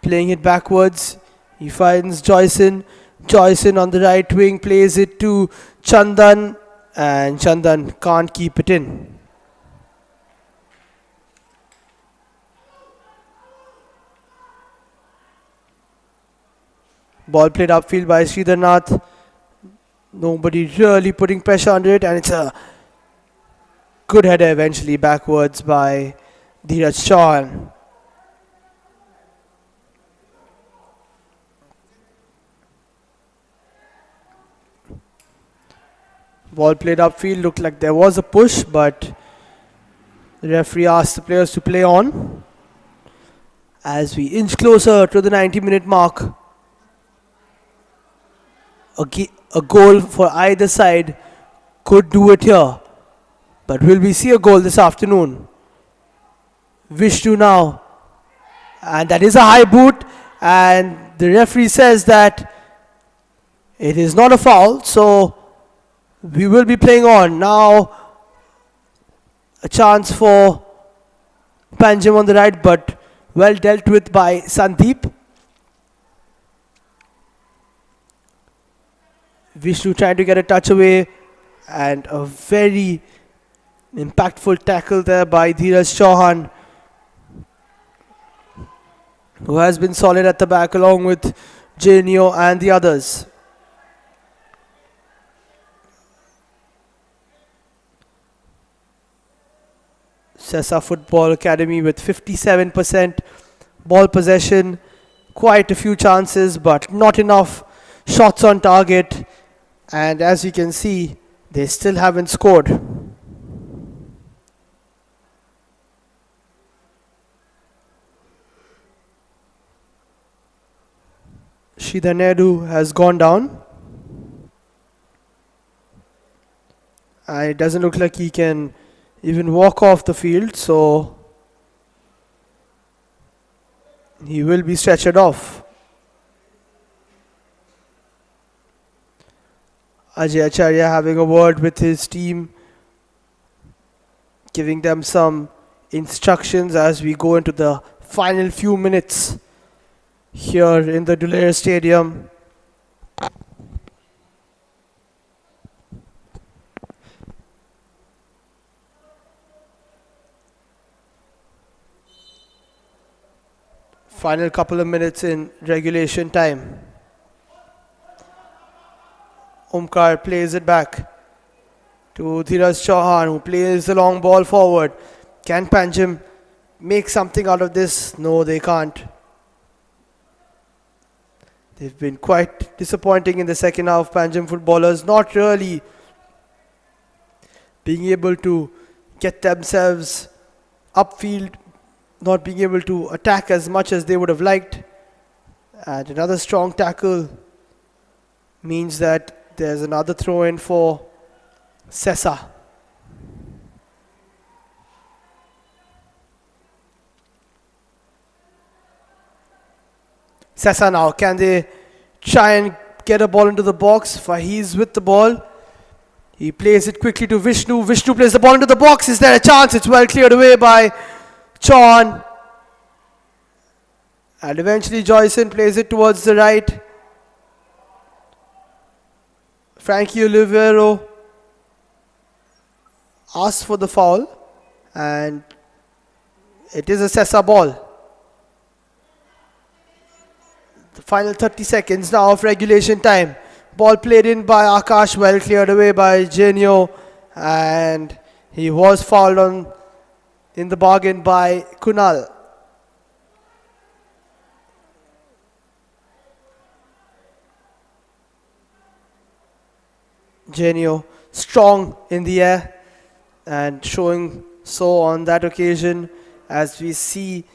playing it backwards. He finds Joyson. Joyson on the right wing plays it to Chandan, and Chandan can't keep it in. Ball played upfield by Sridharnath. Nobody really putting pressure under it, and it's a good header eventually backwards by Dheeraj Chauhan. Ball played upfield, looked like there was a push, but the referee asked the players to play on. As we inch closer to the 90-minute mark, a goal for either side could do it here. But will we see a goal this afternoon? Vishnu now, and that is a high boot, and the referee says that it is not a foul, so we will be playing on. Now a chance for Panjim on the right, but well dealt with by Sandeep. Vishnu trying to get a touch away, and a very impactful tackle there by Dheeraj Chauhan, who has been solid at the back along with Janio and the others. Sessa Football Academy with 57% ball possession, quite a few chances but not enough shots on target, and as you can see, they still haven't scored. Sridhar Naidu has gone down. It doesn't look like he can even walk off the field, so he will be stretchered off. Ajay Acharya having a word with his team giving them some instructions as we go into the final few minutes here in the Dulair Stadium. Final couple of minutes in regulation time. Omkar plays it back to Dheeraj Chauhan, who plays the long ball forward. Can Panjim make something out of this? No, they can't. They've been quite disappointing in the second half, Panjim footballers, not really being able to get themselves upfield, not being able to attack as much as they would have liked. And another strong tackle means that there's another throw in for Sessa. Sessa now, can they try and get a ball into the box? Faiz with the ball. He plays it quickly to Vishnu. Vishnu plays the ball into the box. Is there a chance? It's well cleared away by Chauhan. And eventually Joyson plays it towards the right. Frankie Olivero asks for the foul. And it is a Sessa ball. The final 30 seconds now of regulation time. Ball played in by Akash, well cleared away by Genio, and he was fouled on in the bargain by Kunal. Genio strong in the air and showing so on that occasion, as we see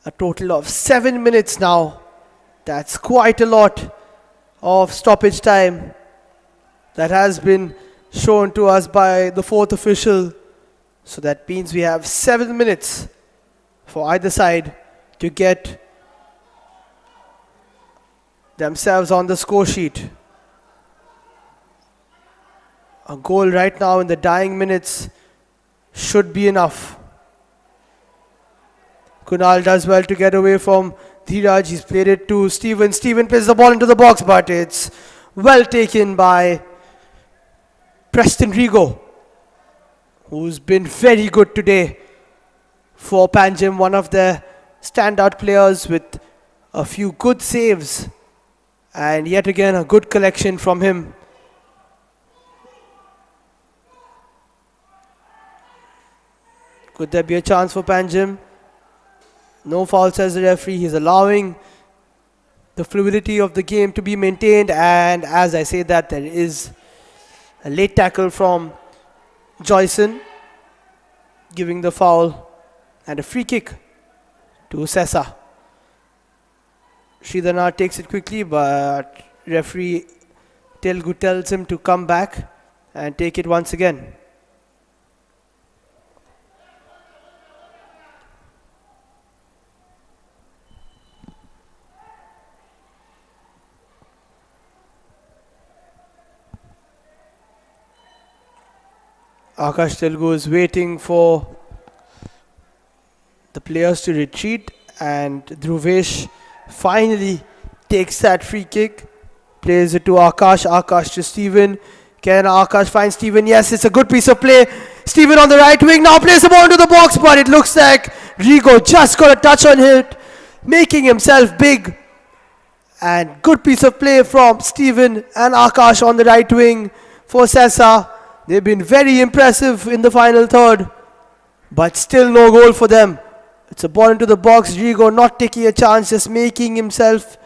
a total of 7 minutes now. That's quite a lot of stoppage time that has been shown to us by the fourth official. So that means we have 7 minutes for either side to get themselves on the score sheet. A goal right now in the dying minutes should be enough. Kunal does well to get away from Dheeraj. He's played it to Steven. Steven plays the ball into the box, but it's well taken by Preston Rigo, who's been very good today for Panjim, one of their standout players with a few good saves, and yet again a good collection from him. Could there be a chance for Panjim? No foul, says the referee. He's allowing the fluidity of the game to be maintained, and as I say that, there is a late tackle from Joyson, giving the foul, and a free kick to Sessa. Sridharnath takes it quickly, but referee Telgu tells him to come back and take it once again. Akash Telgu is waiting for the players to retreat, and Dhruvesh finally takes that free kick, plays it to Akash, Akash to Steven. Can Akash find Steven? Yes, it's a good piece of play. Steven on the right wing now plays the ball into the box, but it looks like Rigo just got a touch on it, making himself big. And good piece of play from Steven and Akash on the right wing for Sessa. They've been very impressive in the final third, but still no goal for them. It's a ball into the box. Rigo not taking a chance, just making himself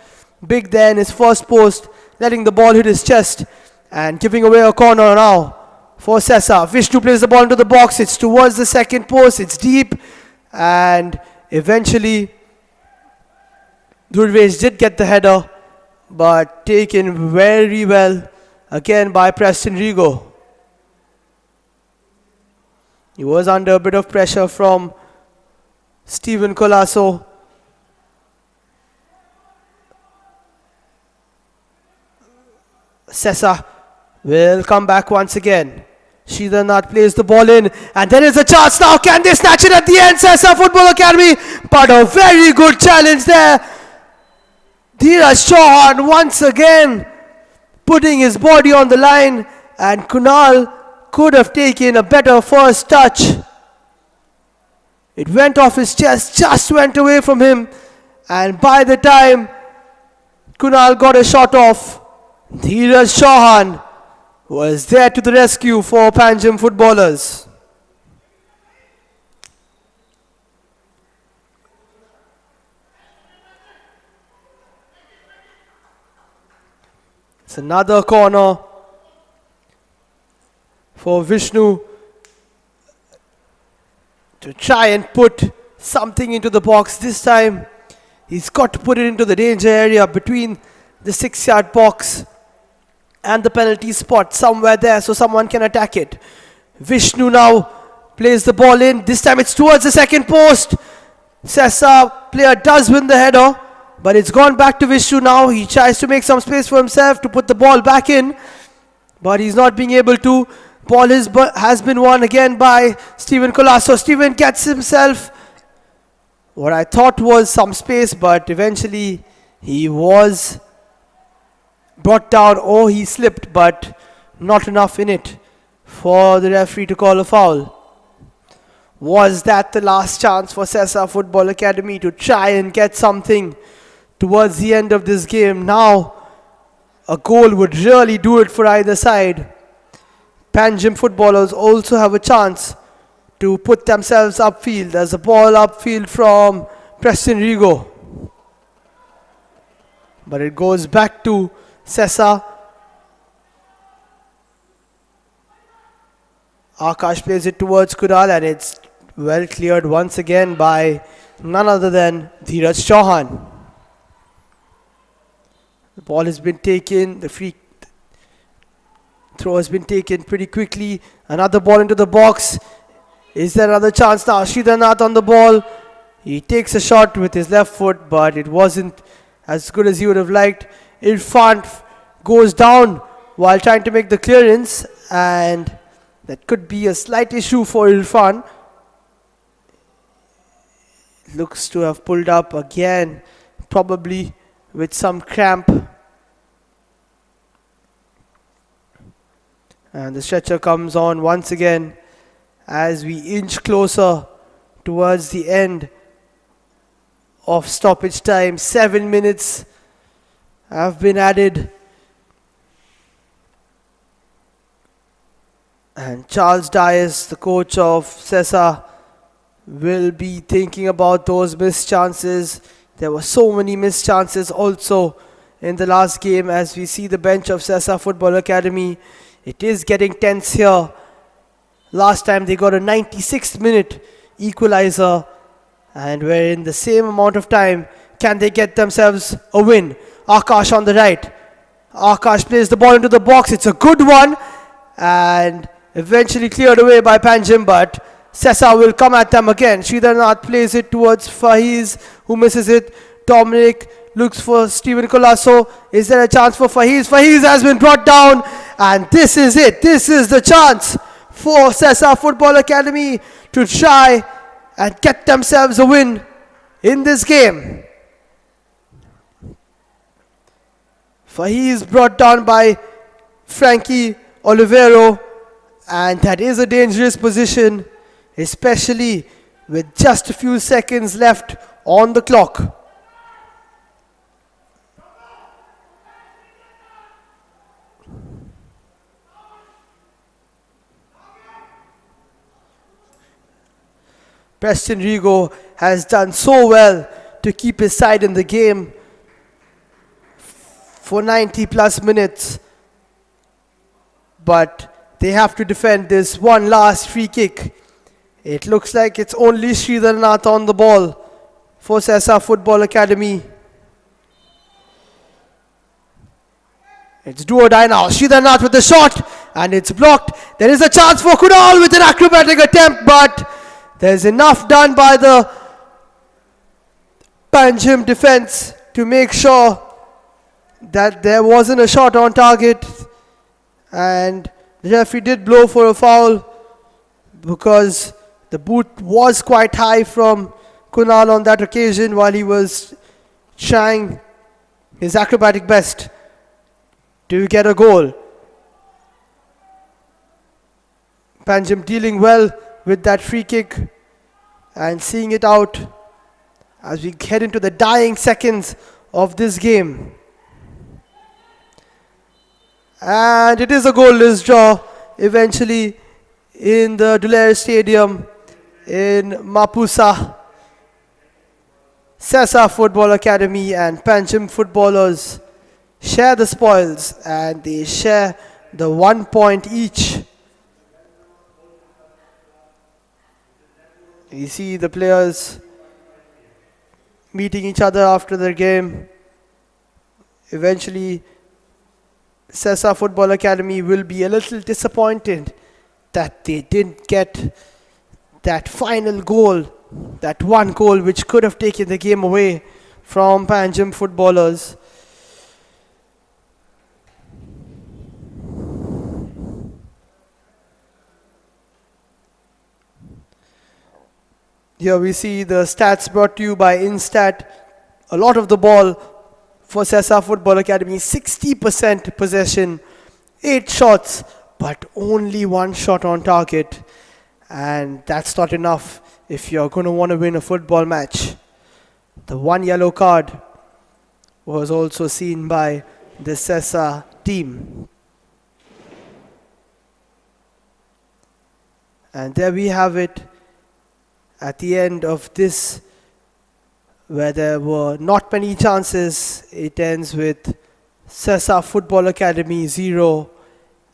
big there in his first post, letting the ball hit his chest and giving away a corner now for Sessa. Vishnu plays the ball into the box. It's towards the second post. It's deep, and eventually Dhruvesh did get the header, but taken very well again by Preston Rigo. He was under a bit of pressure from Steven Colasso. Sessa will come back once again. Sridharnath plays the ball in, and there is a chance now. Can they snatch it at the end? Sessa Football Academy, but a very good challenge there. Dheeraj Chauhan once again putting his body on the line, and Kunal could have taken a better first touch. It went off his chest, just went away from him, and by the time Kunal got a shot off, Dheeraj Chauhan was there to the rescue for Panjim footballers. It's another corner for Vishnu to try and put something into the box. This time he's got to put it into the danger area between the 6-yard box and the penalty spot, somewhere there, so someone can attack it. Vishnu now plays the ball in. This time it's towards the second post. Sessa player does win the header, but it's gone back to Vishnu now. He tries to make some space for himself to put the ball back in, but he's not being able to. Ball has been won again by Stephen Colasso. Stephen gets himself what I thought was some space, but eventually he was brought down, or he slipped, but not enough in it for the referee to call a foul. Was that the last chance for Sessa Football Academy to try and get something towards the end of this game? Now a goal would really do it for either side. Panjim footballers also have a chance to put themselves upfield. There's a ball upfield from Preston Rigo, but it goes back to Sessa. Akash plays it towards Kunal, and it's well cleared once again by none other than Dheeraj Chauhan. The ball has been taken, the free throw has been taken pretty quickly. Another ball into the box. Is there another chance now? Sridharnath on the ball. He takes a shot with his left foot, but it wasn't as good as he would have liked. Irfan goes down while trying to make the clearance, and that could be a slight issue for Irfan. Looks to have pulled up again, probably with some cramp. And the stretcher comes on once again as we inch closer towards the end of stoppage time. 7 minutes have been added, and Charles Dias, the coach of Sessa, will be thinking about those missed chances. There were so many missed chances also in the last game, as we see the bench of Sessa Football Academy. It is getting tense here. Last time they got a 96th minute equalizer, and we're in the same amount of time. Can they get themselves a win? Akash on the right. Akash plays the ball into the box. It's a good one, and eventually cleared away by Panjim, but Sessa will come at them again. Sridharnath plays it towards Faiz, who misses it. Dominic looks for Stephen Colasso. Is there a chance for Faiz? Faiz has been brought down, and this is it. This is the chance for Sessa Football Academy to try and get themselves a win in this game. Faiz brought down by Frankie Olivero, and that is a dangerous position, especially with just a few seconds left on the clock. Preston Rigo has done so well to keep his side in the game for 90 plus minutes, but they have to defend this one last free kick. It looks like it's only Sridharnath on the ball for Sessa Football Academy. It's do or die now. Sridharnath with the shot, and it's blocked. There is a chance for Kunal with an acrobatic attempt, but there's enough done by the Panjim defense to make sure that there wasn't a shot on target, and The referee did blow for a foul because the boot was quite high from Kunal on that occasion while he was trying his acrobatic best to get a goal. Panjim dealing well with that free kick and seeing it out as we head into the dying seconds of this game. And it is a goalless draw eventually in the Dulair Stadium in Mapusa. Sesa Football Academy and Panjim footballers share the spoils and they share the 1 point each. You see the players meeting each other after their game. Eventually, Sesa Football Academy will be a little disappointed that they didn't get that final goal, that one goal which could have taken the game away from Panjim footballers. Here we see the stats brought to you by Instat. A lot of the ball for Sesa Football Academy, 60% possession, 8 shots, but only 1 shot on target. And that's not enough if you're going to want to win a football match. The 1 yellow card was also seen by the Sesa team. And there we have it. At the end of this, where there were not many chances, it ends with Sesa Football Academy 0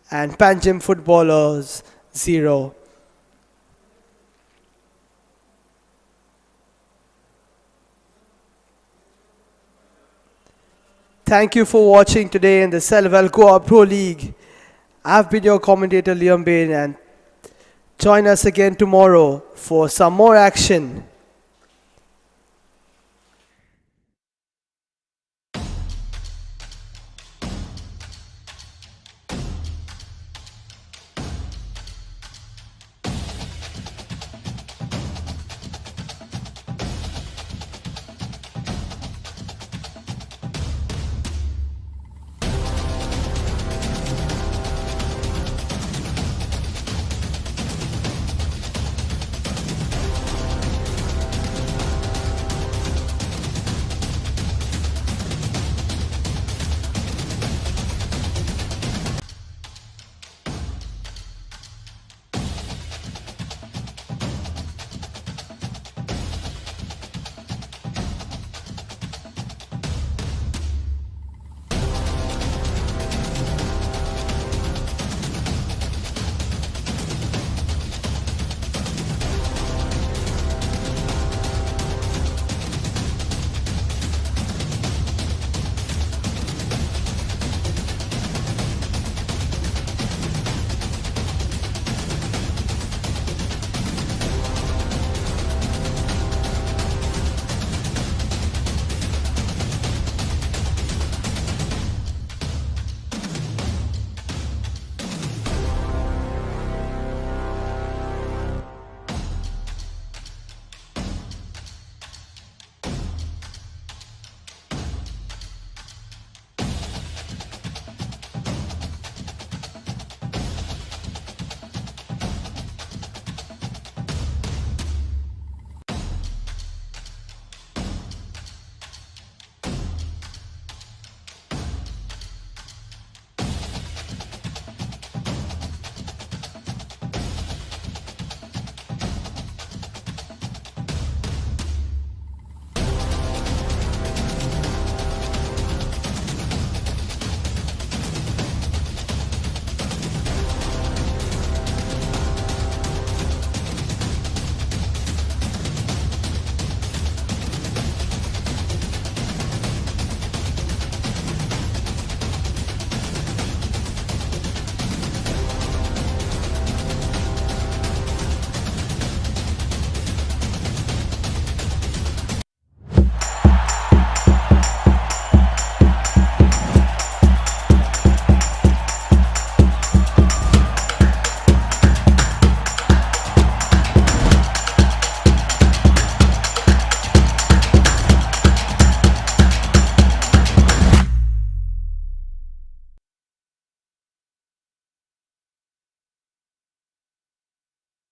and Panjim footballers 0. Thank you for watching today in the Selval Goa Pro League. I've been your commentator Liam Bain, and join us again tomorrow for some more action